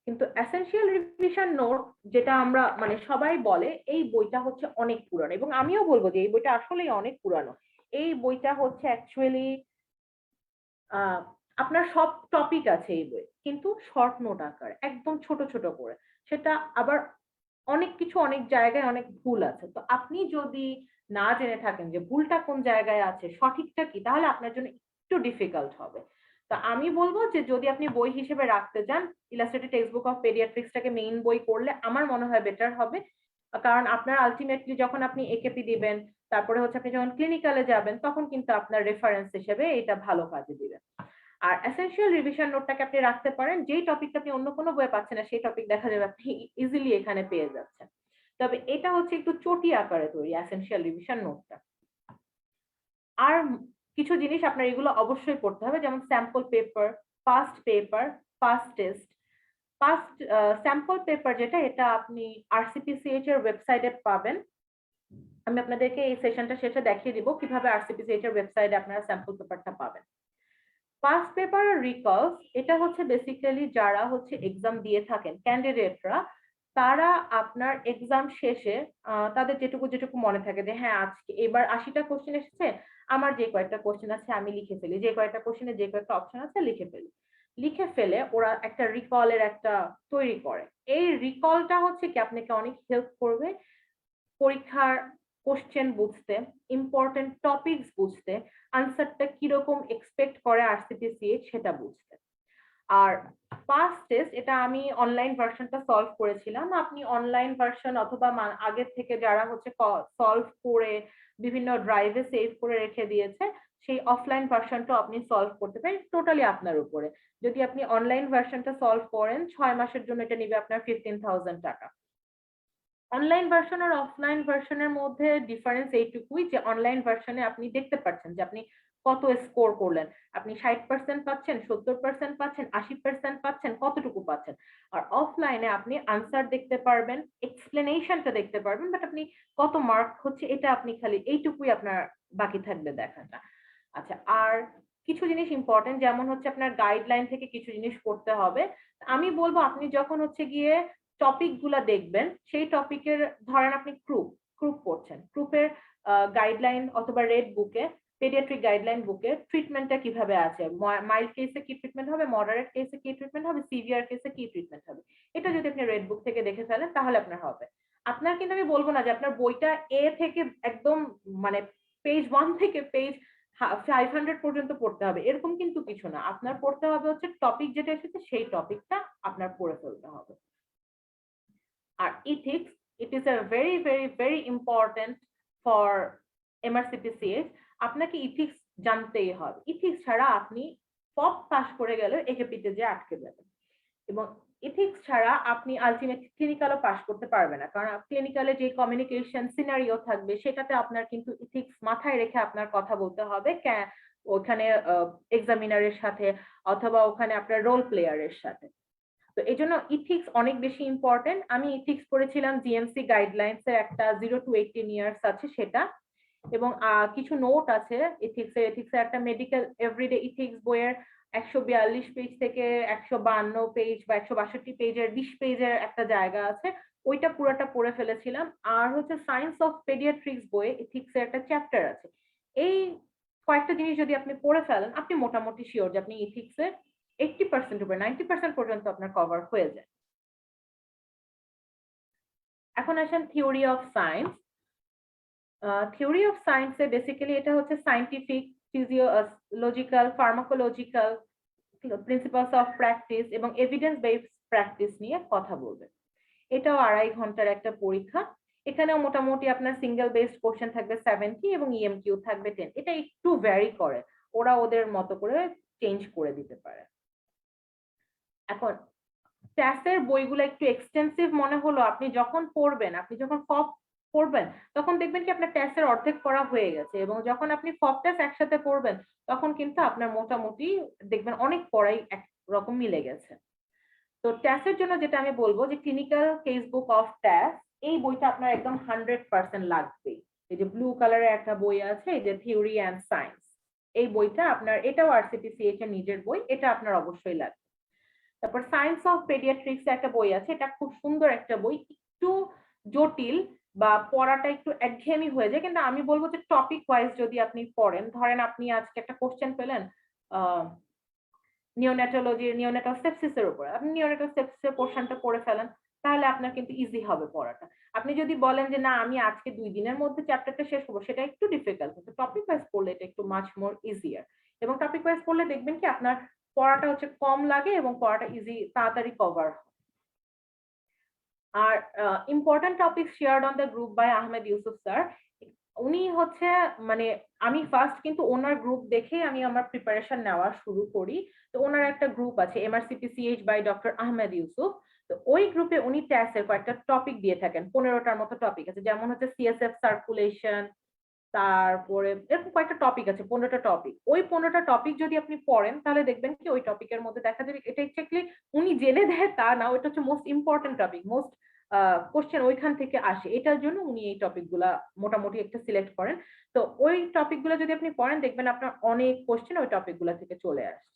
কিন্তু এসেনশিয়াল রিভিশন নোট যেটা আমরা মানে সবাই বলে, এই বইটা হচ্ছে অনেক পুরানো, এবং আমিও বলবো যে এই বইটা আসলেই অনেক পুরানো। এই বইটা হচ্ছে অ্যাকচুয়ালি আপনার সব টপিক আছে এই বই, কিন্তু শর্ট নোট আকার, একদম ছোট ছোট করে। সেটা আবার অনেক কিছু অনেক জায়গায় অনেক ভুল আছে। তো আপনি যদি না জেনে থাকেন যে ভুলটা কোন জায়গায় আছে, সঠিকটা কি, তাহলে আপনার জন্য একটু ডিফিকাল্ট হবে। তো আমি বলবো যে যদি আপনি বই হিসেবে রাখতে চান, ইলাস্ট্রেটেড টেক্সট বুক অফ পেডিয়াট্রিক্সটাকে মেইন বই করলে আমার মনে হয় বেটার হবে। কারণ আপনার আলটিমেটলি যখন আপনি একেপি দিবেন, তারপরে আপনি যখন ক্লিনিক্যালে যাবেন, তখন কিন্তু আপনার রেফারেন্স হিসেবে এটা ভালো কাজে দিবে। আর এসেনশিয়াল রিভিশন নোটটাকে আপনি রাখতে পারেন, যেই টপিকটা আপনি অন্য কোনো বইয়ে পাচ্ছেন না সেই টপিক দেখা যাবে আপনি ইজিলি এখানে পেয়ে যাচ্ছেন। তবে এটা একটু চটি আকারে তৈরি এসেনশিয়াল রিভিশন নোটটা। আর কিছু জিনিস আপনার এগুলো অবশ্যই পড়তে হবে, যেমন sample paper, past test. Past sample paper যেটা, এটা আপনি আরসিপিসিএইচ এর ওয়েবসাইটে পাবেন। আমি আপনাদেরকে এই সেশনটা শেষে দেখিয়ে দিব কিভাবে আরসিপিসিএইচ এর ওয়েবসাইটে আপনারা স্যাম্পল পেপারটা পাবেন। পাস্ট পেপার আর রিকলস, এটা বেসিক্যালি যারা এক্সাম দিয়ে থাকেন ক্যান্ডিডেটরা, তারা আপনার এক্সাম শেষে তাদের যেটুকু মনে থাকে যে হ্যাঁ আজকে এবার 80টা কোশ্চেন এসেছে, আমার যে কয়েকটা কোশ্চেন আছে আমি লিখে ফেলি, যে কয়েকটা কোশ্চেনে যে কয়েকটা অপশন আছে লিখে ফেলে ওরা একটা রিকলের একটা তৈরি করে। এই রিকলটা কি আপনাকে অনেক হেল্প করবে পরীক্ষার কোশ্চেন বুঝতে, ইম্পর্টেন্ট টপিকস বুঝতে, আনসারটা কিরকম এক্সপেক্ট করে আরসিপিসিএইচ সেটা বুঝতে। আর পাস্ট টেস্ট, এটা আমি অনলাইন ভার্সনটা সলভ করেছিলাম। আপনি অনলাইন ভার্সন অথবা আগের থেকে যারা সলভ করে বিভিন্ন ড্রাইভে সেভ করে রেখে দিয়েছে, সেই অফলাইন ভার্সনটা আপনি সলভ করতে পারেন, টোটালি আপনার উপরে। যদি আপনি অনলাইন ভার্সনটা সলভ করেন 6 মাসের জন্য, এটা নিবে আপনার 15,000 টাকা। অনলাইন ভার্সন আর অফলাইন ভার্সনের মধ্যে ডিফারেন্স এইটুকুই যে অনলাইন ভার্সনে আপনি দেখতে পাচ্ছেন যে আপনি কত স্কোর করলেন, আপনি 60% পাচ্ছেন, 70% পাচ্ছেন, 80% পাচ্ছেন, কতটুকু পাচ্ছেন। আর অফলাইনে আপনি আনসার দেখতে পারবেন, এক্সপ্লেনেশনটা দেখতে পারবেন, বাট আপনি কত মার্ক এটা আপনি খালি এইটুকুই আপনার বাকি থাকবে দেখাটা। আচ্ছা, আর কিছু জিনিস ইম্পর্টেন্ট, যেমন আপনার গাইডলাইন থেকে কিছু জিনিস পড়তে হবে। আমি বলবো আপনি যখন গিয়ে টপিক গুলা দেখবেন, সেই টপিকের ধরেন আপনি গ্রুপ পড়ছেন, গ্রুপের গাইডলাইন অথবা রেড বুকে, পেডিয়াট্রিক গাইডলাইন বুকে ট্রিটমেন্টটা কিভাবে আছে, মাইল্ড কেসে কি ট্রিটমেন্ট হবে, মডারেট কেসে কি ট্রিটমেন্ট হবে, সিভিয়ার কেসে কি ট্রিটমেন্ট হবে, এটা যদি আপনি রেড বুক থেকে দেখে ফেলেন তাহলে আপনার হবে। আপনার কিন্তু আমি বলবো না যে আপনার বইটা এ থেকে একদম মানে পেজ 1 থেকে পেজ 500 পর্যন্ত পড়তে হবে, এরকম কিন্তু কিছু না। আপনার পড়তে হবে টপিক যেটা এসেছে সেই টপিকটা আপনার পড়ে ফেলতে হবে। আর ethics, it is a very very very important for MRCPCH। আপনাকে ইথিক্স জানতেই হবে, ইথিক্স ছাড়া আপনি পপ পাস করে গেলে একেপিতে যে আটকে যাবেন, এবং ইথিক্স ছাড়া আপনি আলটিমেট ক্লিনিক্যালও পাস করতে পারবেন না, কারণ ক্লিনিক্যালে যে কমিউনিকেশন সিনারিও থাকবে সেটাতে আপনার কিন্তু ইথিক্স মাথায় রেখে আপনার কথা বলতে হবে, ওখানে এক্সামিনারের সাথে অথবা ওখানে আপনার রোল প্লেয়ারের সাথে। তো এই জন্য ইথিক্স অনেক বেশি ইম্পর্টেন্ট। আমি ইথিক্স পড়েছিলাম জিএমসি গাইডলাইন্স এর একটা 0 to 18 ইয়ার্স আছে সেটা, এবং কিছু নোট আছে এথিক্সের একটা মেডিকেল এভরিডে ইথিক্স বইয়ের 142 পেজ থেকে 152 পেজ বা 162 পেজের 20 পেজের একটা জায়গা আছে, ওইটা পুরোটা পড়ে ফেলেছিলাম। আর হচ্ছে সায়েন্স অফ পেডিয়াট্রিক্স বইয়ে ইথিক্সের একটা চ্যাপ্টার আছে। এই কয়েকটা জিনিস যদি আপনি পড়ে ফেলেন, আপনি মোটামুটি শিওর যে আপনি ইথিক্সের 80% উপরে 90% পর্যন্ত আপনার কভার হয়ে যায়। এখন আসেন theory of science. Theory of সায়েন্সে বেসিক্যালি এটা হচ্ছে scientific, physiological, pharmacological principles of practice এবং এভিডেন্স বেসড প্র্যাকটিস নিয়ে কথা বলবে। এটাও 2.5 ঘন্টার একটা পরীক্ষা। এখানেও মোটামুটি আপনার সিঙ্গেল বেসড কোশ্চেন থাকবে 70 এবং ইএমকিউ থাকবে 10। এটা একটু ভ্যারি করে, ওরা ওদের মতো করে চেঞ্জ করে দিতে পারে। এখন ট্যাসের বইগুলো একটু এক্সটেন্সিভ মনে হলো, আপনি যখন পড়বেন, আপনি যখন ফপ পড়বেন তখন দেখবেন কি আপনার ট্যাসের অর্ধেক পড়া হয়ে গেছে, এবং যখন আপনি ফপ ট্যাস একসাথে পড়বেন তখন কিন্তু আপনার মোটামুটি দেখবেন অনেক পড়াই একরকম মিলে গেছে। তো ট্যাসের জন্য যেটা আমি বলবো যে ক্লিনিক্যাল কেস বুক অফ ট্যাস, এই বইটা আপনার একদম 100% লাগবে। এই যে ব্লু কালারের একটা বই আছে, এই যে থিওরি অ্যান্ড সায়েন্স, এই বইটা আপনার, এটাও আরসিপিসিএইচ এর নিজের বই, এটা আপনার অবশ্যই লাগবে। তারপর সায়েন্স অফ পেডিয়াট্রিক্স একটা বই আছে, এটা খুব সুন্দর একটা বই, একটু জটিল বা পড়াটা একটু একঘেয়েমি হয়ে যায়, কিন্তু আমি বলবো যে টপিক ওয়াইজ যদি আপনি পড়েন, ধরেন আপনি আজকে একটা কোশ্চেন পেলেন নিওনেটাল সেপসিসের উপর, আপনি নিওনেটাল সেপসিসের পোরশনটা পড়ে ফেলেন, তাহলে আপনার কিন্তু ইজি হবে পড়াটা। আপনি যদি বলেন যে না আমি আজকে 2 দিনের মধ্যে চ্যাপ্টারটা শেষ করবো, সেটা একটু ডিফিকাল্ট, কিন্তু টপিক ওয়াইজ পড়লে এটা একটু মাচ মোর ইজিয়ার। এবং টপিক ওয়াইজ পড়লে দেখবেন কি আপনার পড়াটা হচ্ছে কম লাগে এবং পড়াটা ইজি তাড়াতাড়ি কভার হয়। আর important topic shared on the group by Ahmed Yusuf sir, উনি হচ্ছে মানে আমি ফার্স্ট কিন্তু ওনার গ্রুপ দেখে আমি আমার প্রিপারেশন নেওয়া শুরু করি। তো ওনার একটা গ্রুপ আছে এমআরসিপিসিএইচ বাই ডক্টর আহমেদ ইউসুফ। তো ওই গ্রুপে উনি ট্যাসের কয়েকটা টপিক দিয়ে থাকেন, 15টার মতো টপিক আছে, যেমন হচ্ছে সিএসএফ সার্কুলেশন, তারপরে এরকম কয়েকটা টপিক আছে, 15টা টপিক। ওই 15টা টপিক যদি আপনি পড়েন তাহলে দেখবেন কি ওই টপিকের মধ্যে দেখা যাবে, এটা এক্স্যাক্টলি উনি জেনে দেয় তা না, ওইটা হচ্ছে most important topic, most question ওইখান থেকে আসে, এটার জন্য উনি এই টপিকগুলা মোটামুটি একটা সিলেক্ট করেন। তো ওই টপিকগুলো যদি আপনি পড়েন দেখবেন আপনার অনেক কোশ্চেন ওই টপিকগুলো থেকে চলে আসছে।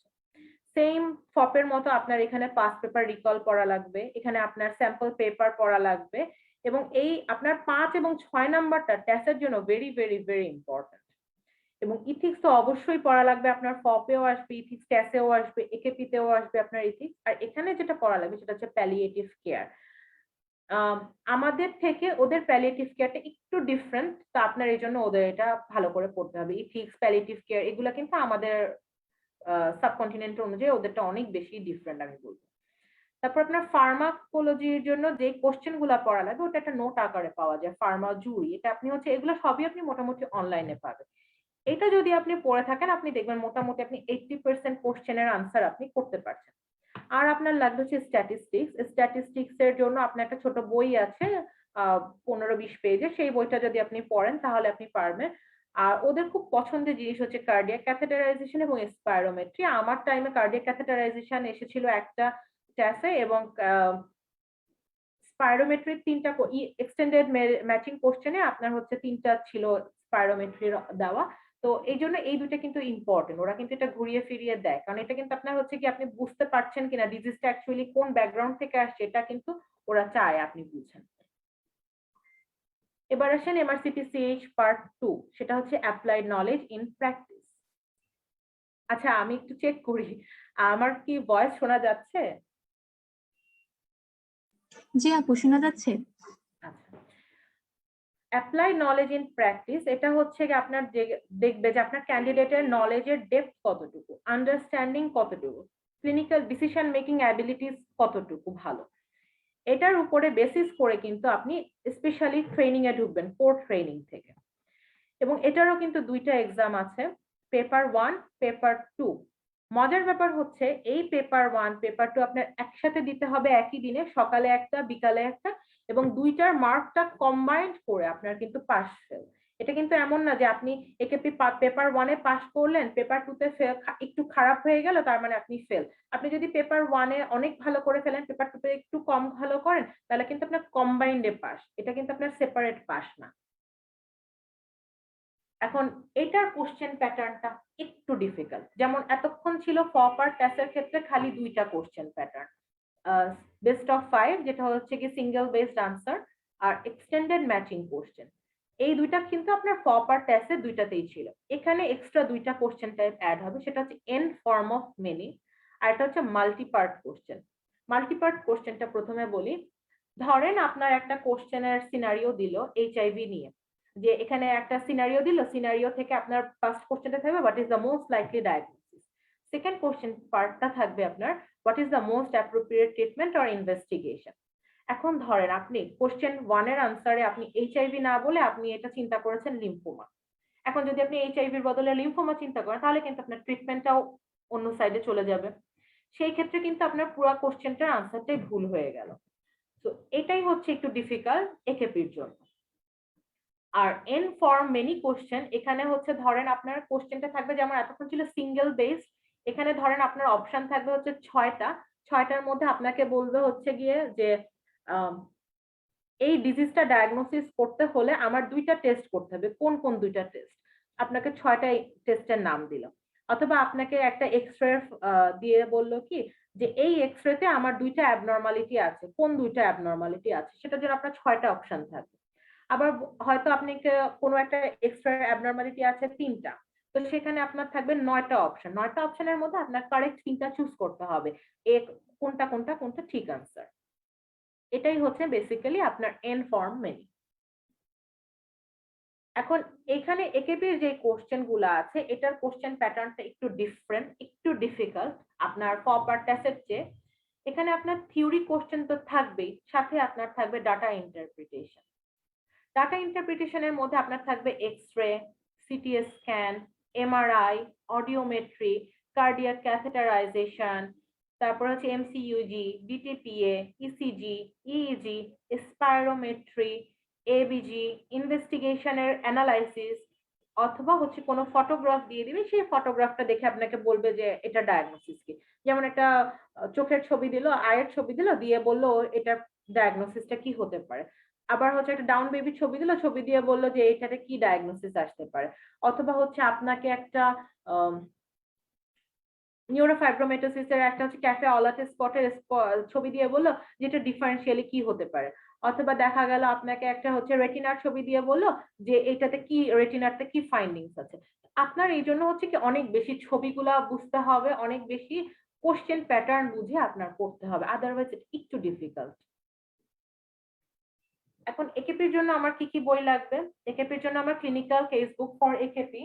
সেম ফপের মতো আপনার এখানে পাস্ট পেপার রিকল পড়া লাগবে, এখানে আপনার স্যাম্পল পেপার পড়া লাগবে, এবং এই আপনার 5 এবং 6 নাম্বারটা ট্যাসের জন্য ভেরি ভেরি ভেরি ইম্পর্টেন্ট। এবং ইথিক্স তো অবশ্যই পড়া লাগবে, আপনার ফপেও আসবে ইথিক্স, ট্যাসেও আসবে, একেপিতেও আসবে আপনার ইথিক্স। আর এখানে যেটা পড়া লাগবে সেটা হচ্ছে প্যালিয়েটিভ কেয়ার। আমাদের থেকে ওদের প্যালিয়েটিভ কেয়ারটা একটু ডিফারেন্ট, তো আপনার এই জন্য ওদের এটা ভালো করে পড়তে হবে। ইথিক্স, প্যালিয়েটিভ কেয়ার এগুলা কিন্তু আমাদের সাবকন্টিনেন্ট অনুযায়ী ওদেরটা অনেক বেশি ডিফারেন্ট আমি বলবো। তারপর আপনার ফার্মাকোলজির জন্য যে কোশ্চেন গুলা পড়া লাগবে ওটা একটা নোট আকারে পাওয়া যায়, ফার্মা জুরি, এটা আপনি হচ্ছে এগুলো সবই আপনি মোটামুটি অনলাইনে পাবেন। এটা যদি আপনি পড়ে থাকেন আপনি দেখবেন মোটামুটি আপনি 80% কোশ্চেনের আনসার আপনি করতে পারছেন। আর আপনার লাগবে হচ্ছে স্ট্যাটিস্টিক্স। স্ট্যাটিস্টিক্স এর জন্য আপনার একটা ছোট বই আছে 15-20 পেজে, সেই বইটা যদি আপনি পড়েন তাহলে আপনি পারবেন। আর ওদের খুব পছন্দের জিনিস হচ্ছে কার্ডিয়াক ক্যাথেটারাইজেশন এবং স্পাইরোমেট্রি। আমার টাইমে কার্ডিয়াক ক্যাথেটারাইজেশন এসেছিল একটা ট্যাসে, এবং স্পাইরোমেট্রির 3টা এক্সটেন্ডেড ম্যাচিং কোশ্চেনে আপনার হচ্ছে 3টা ছিল স্পাইরোমেট্রির দেওয়া। তো এই জন্য এই দুটো কিন্তু ইম্পর্টেন্ট, ওরা কিন্তু এটা ঘুরিয়ে ফিরিয়ে দেয়, কারণ এটা কিন্তু আপনার হচ্ছে কি আপনি বুঝতে পারছেন কিনা ডিজিজটা অ্যাকচুয়ালি কোন ব্যাকগ্রাউন্ড থেকে আসছে, এটা কিন্তু ওরা চায় আপনি বুঝেন। এবার আসেন এমআরসিপিসিএইচ পার্ট 2, সেটা হচ্ছে অ্যাপ্লাইড নলেজ ইন প্র্যাকটিস। আচ্ছা আমি একটু চেক করি আমার কি ভয়েস শোনা যাচ্ছে? জি আপু, শোনা যাচ্ছে। আচ্ছা, অ্যাপ্লাইড নলেজ ইন প্র্যাকটিস এটা হচ্ছে কি আপনার দেখবে যে আপনার ক্যান্ডিডেটের নলেজের ডেপথ কতটুকু, আন্ডারস্ট্যান্ডিং কতটুকু, ক্লিনিক্যাল ডিসিশন মেকিং অ্যাবিলিটিস কতটুকু ভালো, এটার উপরে বেসিস করে কিন্তু আপনি স্পেশালি ট্রেনিং এ ঢুকবেন কোর ট্রেনিং থেকে। এবং এটারও কিন্তু 2টা এক্সাম আছে, পেপার 1, পেপার 2। মজার ব্যাপার হচ্ছে এই পেপার 1, পেপার 2 আপনার একসাথে দিতে হবে একই দিনে, সকালে একটা বিকালে একটা, এবং 2টার মার্কটা কম্বাইন্ড করে আপনার কিন্তু পাস ফেল। এটা কিন্তু এমন না যে আপনি একেপি পেপার 1-এ পাস করলেন, পেপার 2-তে একটু খারাপ হয়ে গেল, তার মানে আপনি ফেল। আপনি যদি পেপার 1-এ অনেক ভালো করে ফেলেন, পেপার 2-তে একটু কম ভালো করেন, তাহলে কিন্তু আপনার কম্বাইন্ড এ পাস। এটা কিন্তু আপনার সেপারেট পাস না। এখন এটার কোশ্চেন প্যাটার্নটা একটু ডিফিকাল্ট। যেমন এতক্ষণ ছিল ফপ আর ট্যাসের ক্ষেত্রে খালি 2টা কোশ্চেন প্যাটার্ন, বেস্ট অফ 5 যেটা হচ্ছে কি সিঙ্গেল বেসড আনসার, আর এক্সটেন্ডেড ম্যাচিং কোশ্চেন। এই দুইটা কিন্তু আপনার ফপ আর ট্যাসের দুইটাতেই ছিল। এখানে এক্সট্রা 2টা কোশ্চেন টাইপ অ্যাড হবে, সেটা হচ্ছে এন ফর্ম অফ মেনি, আর এটা হচ্ছে মাল্টিপার্ট কোশ্চেন। মাল্টিপার্ট কোশ্চেনটা প্রথমে বলি। ধরেন আপনার একটা কোশ্চেনের সিনারিও দিল এইচআইভি নিয়ে, যে এখানে একটা সিনারিও দিল, সিনারিও থেকে আপনার ফার্স্ট কোশ্চেনটা থাকবে what is the most likely diagnosis, second question পার্টটা থাকবে আপনার what is the most appropriate treatment or investigation. এখন ধরেন আপনি কোশ্চেন 1 এর আনসারে আপনি এইচআইভি না বলে আপনি এটা চিন্তা করেছেন লিম্ফোমা। এখন যদি আপনি এইচআইভির বদলে লিম্ফোমা চিন্তা করেন, তাহলে কিন্তু আপনার ট্রিটমেন্টটাও অন্য সাইডে চলে যাবে। সেই ক্ষেত্রে কিন্তু আপনার পুরো কোশ্চেনটার আনসারটাই ভুল হয়ে গেল। তো এটাই হচ্ছে একটু ডিফিকাল্ট একেপির জন্য। আর এন ফর্ম মেনি কোশ্চেন, এখানে হচ্ছে ধরেন আপনার কোশ্চেনটা থাকবে যেমন এতক্ষণ ছিল সিঙ্গেল বেস, এখানে ধরেন আপনার অপশন থাকবে হচ্ছে 6টার মধ্যে আপনাকে বলবে হচ্ছে গিয়ে যে এই ডিজিজটা ডায়াগনোসিস করতে হলে আমার 2টা টেস্ট করতে হবে, কোন কোন 2টা টেস্ট, আপনাকে 6টা টেস্টের নাম দিল। অথবা আপনাকে একটা এক্সরে দিয়ে বললো কি যে এই এক্সরেতে আমার 2টা অ্যাবনর্মালিটি আছে, কোন 2টা অ্যাবনর্মালিটি আছে, সেটার জন্য আপনার 6টা অপশন থাকবে। আবার হয়তো আপনি কোনো একটা এক্সট্রা অ্যাবনর্মালিটি আছে 3টা, তো সেখানে আপনার থাকবে 9টা অপশন। 9টা অপশনের মধ্যে আপনার কারেক্ট 3টা চুজ করতে হবে, কোনটা কোনটা কোনটা ঠিক আনসার। এটাই হচ্ছে বেসিক্যালি আপনার এন ফর্ম মেনি। এখন এখানে একেপির যে কোশ্চেন গুলো আছে, এটার কোশ্চেন প্যাটার্নটা একটু ডিফারেন্ট, একটু ডিফিকাল্ট আপনার প্রপার টেস্টের চেয়ে। এখানে আপনার থিওরি কোশ্চেন তো থাকবেই, সাথে আপনার থাকবে ডাটা ইন্টারপ্রিটেশন। ডাটা ইন্টারপ্রিটেশনের মধ্যে আপনার থাকবে x-ray, CT scan, MRI, audiometry, cardiac catheterisation, তারপর হচ্ছে MCUG, DTPA, ECG, EEG, spirometry, ABG, ইনভেস্টিগেশনের অ্যানালাইসিস, অথবা হচ্ছে কোনো ফটোগ্রাফ দিয়ে দিবে, সেই ফটোগ্রাফটা দেখে আপনাকে বলবে যে এটা ডায়াগনোসিস কি। যেমন একটা চোখের ছবি দিল, আয়ের ছবি দিল, দিয়ে বললো এটা ডায়াগনোসিসটা কি হতে পারে। আবার হচ্ছে একটা ডাউন বেবি ছবি দিল, ছবি দিয়ে বললো যে এটাতে কি ডায়াগনোসিস আসতে পারে। অথবা হচ্ছে আপনাকে একটা নিউরোফাইব্রোমেটোসিস এর একটা হচ্ছে ক্যাফে অলাতে স্পটের ছবি দিয়ে বললো যেটা ডিফারেন্সিয়ালি কি হতে পারে। অথবা দেখা গেল আপনাকে একটা হচ্ছে রেটিনার ছবি দিয়ে বললো যে এটাতে কি, রেটিনারতে কি ফাইন্ডিংস আছে। আপনার এই জন্য হচ্ছে কি অনেক বেশি ছবিগুলা বুঝতে হবে, অনেক বেশি কোশ্চেন প্যাটার্ন বুঝে আপনার করতে হবে, আদারওয়াইজ একটু ডিফিকাল্ট। এখন একেপির জন্য আমার কি কি বই লাগবে? একেপির জন্য আমার clinical case book for AKP,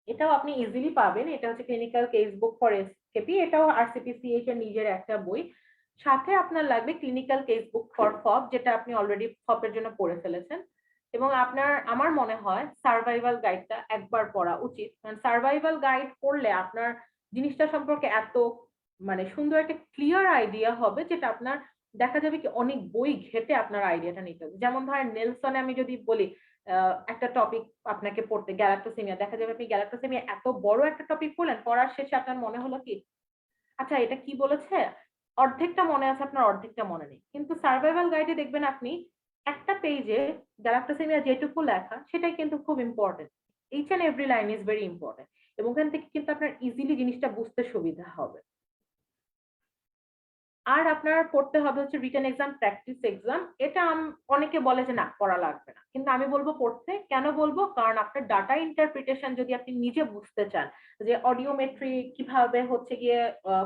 এটাও আপনি ইজিলি পাবেন। এটা হচ্ছে clinical case book for AKP, এটাও আরসিপিসিএইচ এর নিজের একটা বই। সাথে আপনার লাগবে ক্লিনিক্যাল কেস বুক ফর ফপ, যেটা আপনি অলরেডি ফপের জন্য পড়ে ফেলেছেন। এবং আপনার, আমার মনে হয় সার্ভাইভাল গাইডটা একবার পড়া উচিত, কারণ সার্ভাইভাল গাইড পড়লে আপনার জিনিসটা সম্পর্কে এত মানে সুন্দর একটা ক্লিয়ার আইডিয়া হবে, যেটা আপনার দেখা যাবে কি অনেক বই ঘেটে আপনার আইডিয়াটা নিতে হবে। যেমন ধরেন নেলসনে আমি যদি বলি একটা টপিক আপনাকে পড়তে, গ্যালাক্টোসেমিয়া, দেখা যাবে আপনি গ্যালাক্টোসেমিয়া এত বড় একটা টপিক পড়লেন, পড়ার শেষে আপনার মনে হলো কি আচ্ছা এটা কি বলেছে, অর্ধেকটা মনে আছে আপনার, অর্ধেকটা মনে নেই। কিন্তু সার্ভাইভাল গাইডে দেখবেন আপনি একটা পেজে গ্যালাক্টোসেমিয়া যেটুকু লেখা সেটাই কিন্তু খুব important, each and every line is very important, এবং ওখান থেকে কিন্তু আপনার ইজিলি জিনিসটা বুঝতে সুবিধা হবে। আর আপনার পড়তে হবে হচ্ছে রিটেন এক্সাম, প্র্যাকটিস এক্সাম। এটা অনেকে বলে যে না পড়া লাগবে না, কিন্তু আমি বলবো পড়তে। কেন বলবো? কারণ আপনার ডাটা ইন্টারপ্রিটেশন যদি আপনি নিজে বুঝতে চান যে অডিওমেট্রি কিভাবে হচ্ছে গিয়ে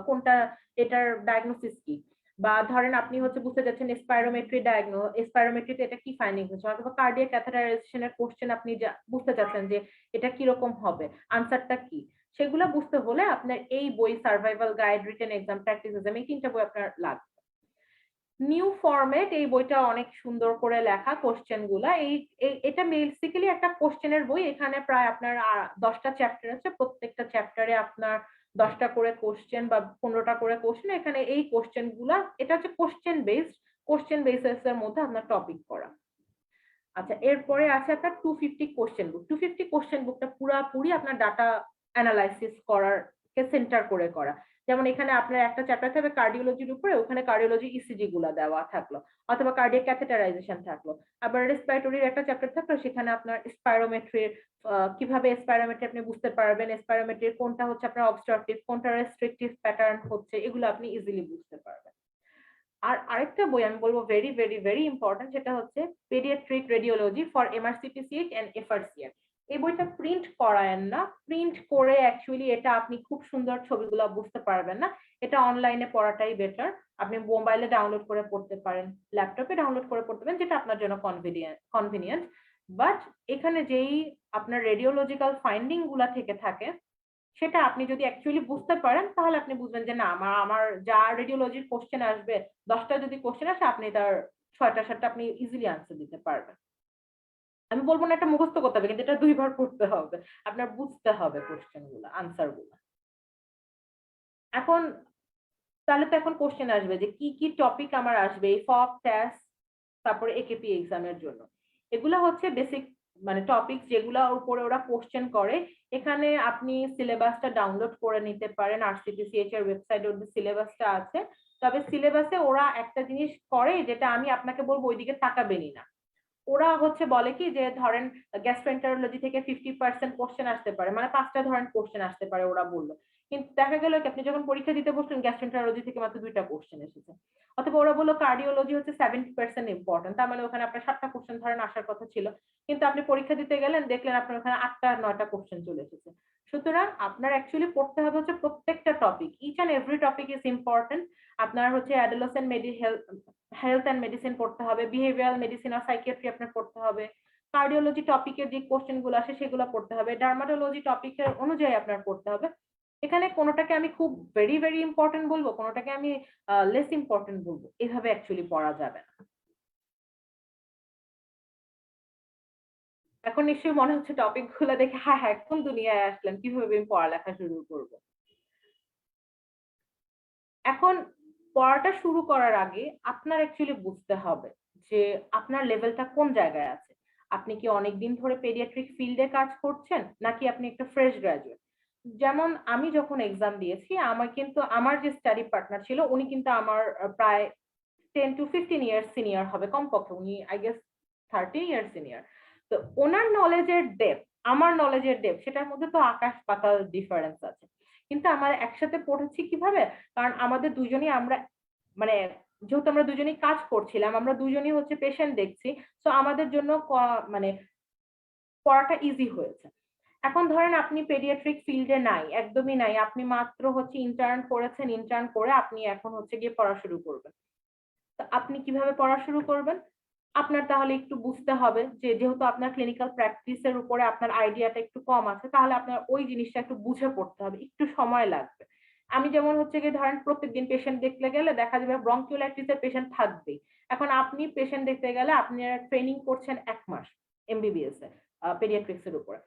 কোনটা, এটার ডায়াগনোসিস কি, বা ধরেন আপনি হচ্ছে বুঝতে চাচ্ছেন স্পাইরোমেট্রিতে এটা কি ফাইন্ডিং হচ্ছে, অথবা কার্ডিয়াক ক্যাথেটারাইজেশনের কোশ্চেন আপনি বুঝতে চাচ্ছেন যে এটা কিরকম হবে, আনসারটা কি, সেগুলো বুঝতে হলে আপনার এই বই survival guide, written exam, practice exam, এই 3টা বই আপনার লাগবে। নিউ ফরম্যাট, এই বইটা অনেক সুন্দর করে লেখা কোশ্চেন গুলা। এটা বেসিক্যালি একটা কোশ্চেনের বই। এখানে প্রায় আপনার 10টা চ্যাপ্টার আছে, প্রত্যেকটা চ্যাপ্টারে আপনার 10টা করে কোশ্চেন বা 15টা করে কোশ্চেন। এখানে এই কোশ্চেন গুলা, এটা হচ্ছে কোশ্চেন বেসড, কোশ্চেন বেসিস এর মধ্যে আপনার টপিক করা। আচ্ছা, এরপরে আছে আপনার 250 কোশ্চেন বুক। 250 কোশ্চেন বুকটা পুরাপুরি আপনার ডাটা অ্যানালাইসিস করার কে সেন্টার করে করা। যেমন এখানে আপনার একটা চ্যাপ্টার থাকবে কার্ডিওলজির উপরে, ওখানে কার্ডিওলজি ইসিজি গুলা দেওয়া থাকলো, অথবা কার্ডিয়াক ক্যাথেটারাইজেশন থাকলো। আবার রেসপিরেটরির একটা চ্যাপ্টার থাকলো, সেখানে আপনার স্পাইরোমেট্রির কিভাবে স্পাইরোমেট্রি আপনি বুঝতে পারবেন, স্পাইরোমেট্রির কোনটা হচ্ছে আপনার অবস্ট্রাকটিভ, কোনটা রেস্ট্রিকটিভ প্যাটার্ন হচ্ছে, এগুলো আপনি ইজিলি বুঝতে পারবেন। আর আরেকটা বই আমি বলবো ভেরি ভেরি ভেরি ইম্পর্টেন্ট, সেটা হচ্ছে পেডিয়াট্রিক রেডিওলজি ফর এমআরসিপিসিএইচ এন্ড এফআরসিএন। এই বইটা প্রিন্ট করায়েন না, প্রিন্ট করে অ্যাকচুয়ালি এটা আপনি খুব সুন্দর ছবিগুলো বুঝতে পারবেন না, এটা অনলাইনে পড়াটাই বেটার। আপনি মোবাইলে ডাউনলোড করে পড়তে পারেন, ল্যাপটপে ডাউনলোড করে পড়তে পারেন, যেটা আপনার জন্য কনভিনিয়েন্ট। বাট এখানে যেই আপনার রেডিওলজিক্যাল ফাইন্ডিং গুলা থেকে থাকে, সেটা আপনি যদি অ্যাকচুয়ালি বুঝতে পারেন, তাহলে আপনি বুঝবেন যে না, আমার যা রেডিওলজির কোশ্চেন আসবে, 10টা যদি কোশ্চেন আসে, আপনি তার 6টা 7টা আপনি ইজিলি আনসার দিতে পারবেন। আমি বলবো না এটা মুখস্থ করতে হবে, কিন্তু এটা 2বার পড়তে হবে, আপনার বুঝতে হবে কোশ্চেন গুলা, আনসার গুলা। এখন তাহলে তো এখন কোশ্চেন আসবে যে কি কি টপিক আমার আসবে এই ফপ টেস্ট, তারপরে একেপি এক্সামের জন্য। এগুলো হচ্ছে বেসিক মানে টপিক, যেগুলোর উপরে ওরা কোশ্চেন করে। এখানে আপনি সিলেবাসটা ডাউনলোড করে নিতে পারেন, আরসিপিসিএইচ এর ওয়েবসাইটে ওদের সিলেবাসটা আছে। তবে সিলেবাসে ওরা একটা জিনিস করে, যেটা আমি আপনাকে বলবো ওইদিকে তাকাবেনই না। ওরা হচ্ছে বলে কি যে ধরেন গ্যাস্ট্রোএন্টারোলজি থেকে 50% কোশ্চেন আসতে পারে, মানে 5টা ধরেন কোশ্চেন আসতে পারে ওরা বললো, কিন্তু দেখা গেল কি আপনি যখন পরীক্ষা দিতে বসলেন গ্যাস্ট্রোএন্টারোলজি থেকে মাত্র 2টা কোশ্চেন এসেছে। অথবা ওরা বললো কার্ডিওলজি হচ্ছে 70% ইম্পর্টেন্ট, তার মানে ওখানে আপনার 7টা কোশ্চেন ধরেন আসার কথা ছিল, কিন্তু আপনি পরীক্ষা দিতে গেলেন দেখলেন আপনার ওখানে 8টা 9টা কোশ্চেন চলে এসেছে। সুতরাং আপনার অ্যাকচুয়ালি পড়তে হবে হচ্ছে প্রত্যেকটা topic, each and every topic is important. আপনার হচ্ছে অ্যাডোলেসেন্ট হেলথ অ্যান্ড মেডিসিন পড়তে হবে, বিহেভিয়ারাল মেডিসিন আর সাইকিয়াট্রি আপনার পড়তে হবে, কার্ডিওলজি টপিকের যে কোশ্চেন গুলো আসে সেগুলো পড়তে হবে, ডার্মাটোলজি টপিকের অনুযায়ী আপনার পড়তে হবে। এখানে কোনোটাকে আমি খুব ভেরি ভেরি ইম্পর্টেন্ট বলবো, কোনোটাকে আমি লেস ইম্পর্টেন্ট বলবো, এভাবে অ্যাকচুয়ালি পড়া যাবে না। এখন নিশ্চয়ই মনে হচ্ছে টপিক গুলো দেখে হ্যাঁ হ্যাঁ কোন দুনিয়ায় আসলাম, কিভাবে আমি পড়ালেখা শুরু করব। এখন পড়াটা শুরু করার আগে আপনার অ্যাকচুয়ালি বুঝতে হবে যে আপনার লেভেলটা কোন জায়গায় আছে। আপনি কি অনেকদিন ধরে পেডিয়াট্রিক ফিল্ডে কাজ করছেন, নাকি আপনি একটা ফ্রেশ গ্রাজুয়েট? যেমন আমি যখন এক্সাম দিয়েছি, আমার কিন্তু আমার যে স্টাডি পার্টনার ছিল, উনি কিন্তু আমার প্রায় 10 to 15 ইয়ার্স সিনিয়র হবে কমপক্ষে, উনি আই গেস 30 ইয়ার্স সিনিয়র। তো ওনার নলেজের ডেপথ, আমার নলেজের ডেপথ, সেটার মধ্যে তো আকাশ পাতাল ডিফারেন্স আছে। কিন্তু আমরা একসাথে পড়েছি কিভাবে, কারণ আমাদের দুজনই আমরা মানে যেহেতু আমরা দুজনেই কাজ করছিলাম, আমরা দুজনেই হচ্ছে পেশেন্ট দেখছি, তো আমাদের জন্য মানে পড়াটা ইজি হয়েছে। এখন ধরেন আপনি পেডিয়াট্রিক ফিল্ডে নাই, একদমই নাই, আপনি মাত্র হচ্ছে ইন্টার্ন করেছেন, ইন্টার্ন করে আপনি এখন হচ্ছে গিয়ে পড়া শুরু করবেন। তো আপনি কিভাবে পড়া শুরু করবেন? আপনার তাহলে একটু বুঝতে হবে যে যেহেতু আপনার ক্লিনিক্যাল প্র্যাকটিসের উপরে আপনার আইডিয়াটা একটু কম আছে, তাহলে আপনার ওই জিনিসটা একটু বুঝে পড়তে হবে, একটু সময় লাগবে। আমি যেমন হচ্ছে গিয়ে ধরেন প্রত্যেকদিন পেশেন্ট দেখতে গেলে দেখা যাবে ব্রঙ্কিওলাইটিসের পেশেন্ট থাকবেই। এখন আপনি পেশেন্ট দেখতে গেলে আপনি ট্রেনিং করছেন 1 মাস এমবিবিএস এ, পেডিয়াট্রিক্স এর উপরে।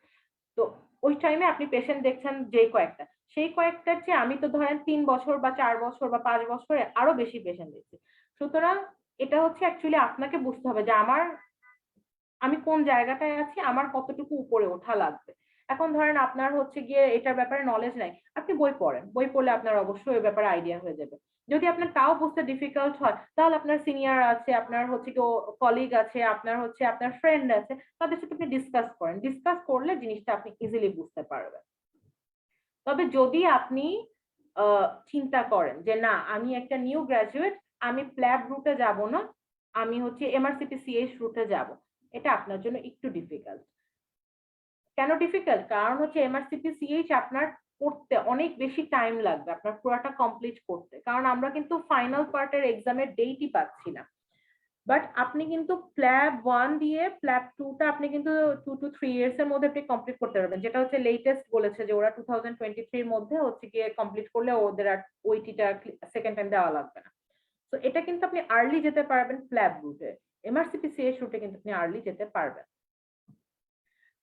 তো ওই টাইমে আপনি পেশেন্ট দেখছেন যে কয়েকটা, সেই কয়েকটার চেয়ে আমি তো ধরেন 3 বছর বা 4 বছর বা 5 বছরে আরো বেশি পেশেন্ট দেখছি। সুতরাং এটা হচ্ছে অ্যাকচুয়ালি আপনাকে বুঝতে হবে যে আমি কোন জায়গাটায় আছি, আমার কতটুকু উপরে ওঠা লাগবে। এখন ধরেন আপনার হচ্ছে গিয়ে এটার ব্যাপারে নলেজ নাই, আপনি বই পড়েন, বই পড়লে আপনার অবশ্যই ওই ব্যাপারে আইডিয়া হয়ে যাবে। যদি আপনার তাও বুঝতে ডিফিকাল্ট হয়, তাহলে আপনার সিনিয়র আছে, আপনার হচ্ছে কি কলিগ আছে, আপনার হচ্ছে আপনার ফ্রেন্ড আছে, তাদের সাথে আপনি ডিসকাস করেন, ডিসকাস করলে জিনিসটা আপনি ইজিলি বুঝতে পারবেন। তবে যদি আপনি চিন্তা করেন যে না, আমি একটা নিউ গ্রাজুয়েট, আমি প্ল্যাব রুটে যাব না, আমি হচ্ছে এমআরসিপিসিএইচ রুটে যাব, এটা আপনার জন্য একটু ডিফিকাল্ট। কেন ডিফিকাল্ট? কারণ হচ্ছে এমআরসিপিসিএইচ আপনার পড়তে অনেক বেশি টাইম লাগবে আপনার পুরোটা কমপ্লিট করতে, কারণ আমরা কিন্তু ফাইনাল পার্টের এক্সামের ডেটই পাচ্ছি না। বাট আপনি কিন্তু প্ল্যাব 1 দিয়ে প্ল্যাব 2টা আপনি কিন্তু 2 to 3 ইয়ার্স এর মধ্যে আপনি কমপ্লিট করতে পারবেন, যেটা হচ্ছে লেটেস্ট বলেছে যে ওরা 2023 এর মধ্যে হচ্ছে গিয়ে কমপ্লিট করলে ওদের আর ওইটিটা সেকেন্ড টাইম দেওয়া লাগবে না। তো এটা কিন্তু আপনি আর্লি যেতে পারবেন প্ল্যাব রুটে, এমআরসিপিসিএইচ রুটে কিন্তু আপনি আর্লি যেতে পারবেন।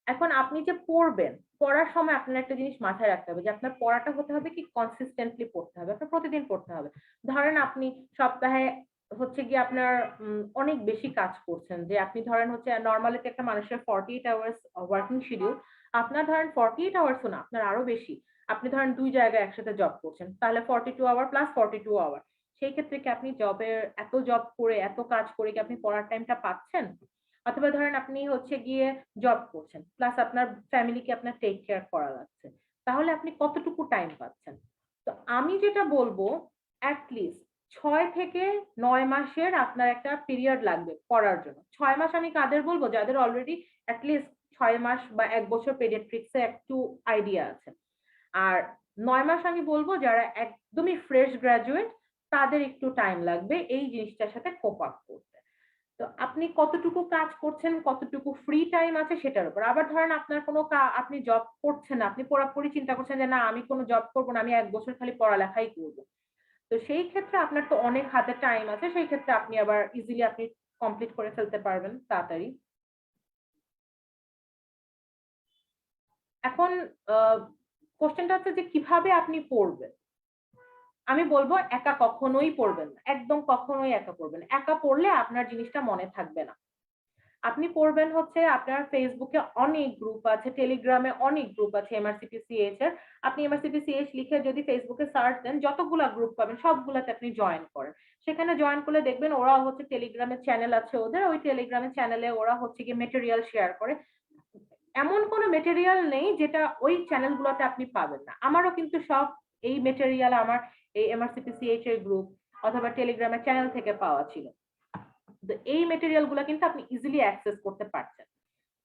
এখন আপনি যে পড়বেন, পড়ার সময় আপনার একটা জিনিস মাথায় রাখতে হবে যে আপনার পড়াটা হতে হবে কি কনসিস্টেন্টলি পড়তে হবে, আপনার প্রতিদিন পড়তে হবে। ধরেন আপনি সপ্তাহে হচ্ছে গিয়ে আপনার অনেক বেশি কাজ করছেন, যে আপনি ধরেন হচ্ছে নরমালি একটা মানুষের 48 আওয়ার্স ওয়ার্কিং শিডিউল, আপনার ধরেন 48 আওয়ার্সও না, আপনার আরো বেশি। আপনি ধরেন 2 জায়গায় একসাথে জব করছেন, তাহলে 42 আওয়ার প্লাস 42 আওয়ার। সেই ক্ষেত্রে কি আপনি এত জব করে, এত কাজ করে কি আপনি পড়ার টাইমটা পাচ্ছেন? অথবা ধরেন আপনি হচ্ছে গিয়ে জব করছেন, প্লাস আপনার ফ্যামিলিকে আপনার টেক কেয়ার করা লাগছে। তাহলে আপনি কতটুকু টাইম পাচ্ছেন? তো আমি যেটা বলবো, এট লিস্ট 6 থেকে 9 মাসের আপনার একটা পিরিয়ড লাগবে পড়ার জন্য। 6 মাস আমি কাদের বলবো? যাদের অলরেডি এট লিস্ট 6 মাস বা 1 বছর পেডিয়াট্রিক্স এ একটু আইডিয়া আছে। আর 9 মাস আমি বলবো যারা একদমই ফ্রেশ গ্র্যাজুয়েট, তাদের একটু টাইম লাগবে এই জিনিসটার সাথে কোপ আপ করতে। তো আপনি কতটুকু কাজ করছেন, কতটুকু ফ্রি টাইম আছে সেটার উপর। আবার ধরেন আপনার কোনো আপনি জব করছেন না, আপনি পুরোপুরি চিন্তা করছেন যে না আমি কোনো জব করবো না, আমি 1 বছর খালি পড়ালেখাই করবো। তো সেই ক্ষেত্রে আপনার তো অনেক হাতে টাইম আছে, সেই ক্ষেত্রে আপনি আবার ইজিলি আপনি কমপ্লিট করে ফেলতে পারবেন তাড়াতাড়ি। এখন কোশ্চেনটা হচ্ছে যে কিভাবে আপনি পড়বেন। আমি বলবো একা কখনোই পড়বেন না, একদম কখনোই একা পড়বেন। একা পড়লে আপনার জিনিসটা মনে থাকবে না। আপনি পড়বেন হচ্ছে আপনার ফেসবুকে অনেক গ্রুপ আছে, টেলিগ্রামে অনেক গ্রুপ আছে এমআরসিপিসিএইচ এর। আপনি এমআরসিপিসিএইচ লিখে যদি ফেসবুকে সার্চ দেন, যতগুলা গ্রুপ পাবেন সবগুলাতে আপনি জয়েন করেন। সেখানে জয়েন করলে দেখবেন ওরা হচ্ছে টেলিগ্রামের চ্যানেল আছে ওদের, ওই টেলিগ্রামের চ্যানেলে ওরা হচ্ছে গিয়ে মেটেরিয়াল শেয়ার করে। এমন কোনো মেটেরিয়াল নেই যেটা ওই চ্যানেলগুলোতে আপনি পাবেন না। আমারও কিন্তু সব এই মেটেরিয়াল আমার এই এমআরসিপিসিএইচ এর গ্রুপ অথবা টেলিগ্রামের চ্যানেল থেকে পাওয়া ছিল। তো এই মেটেরিয়াল গুলো কিন্তু আপনি ইজিলি অ্যাক্সেস করতে পারছেন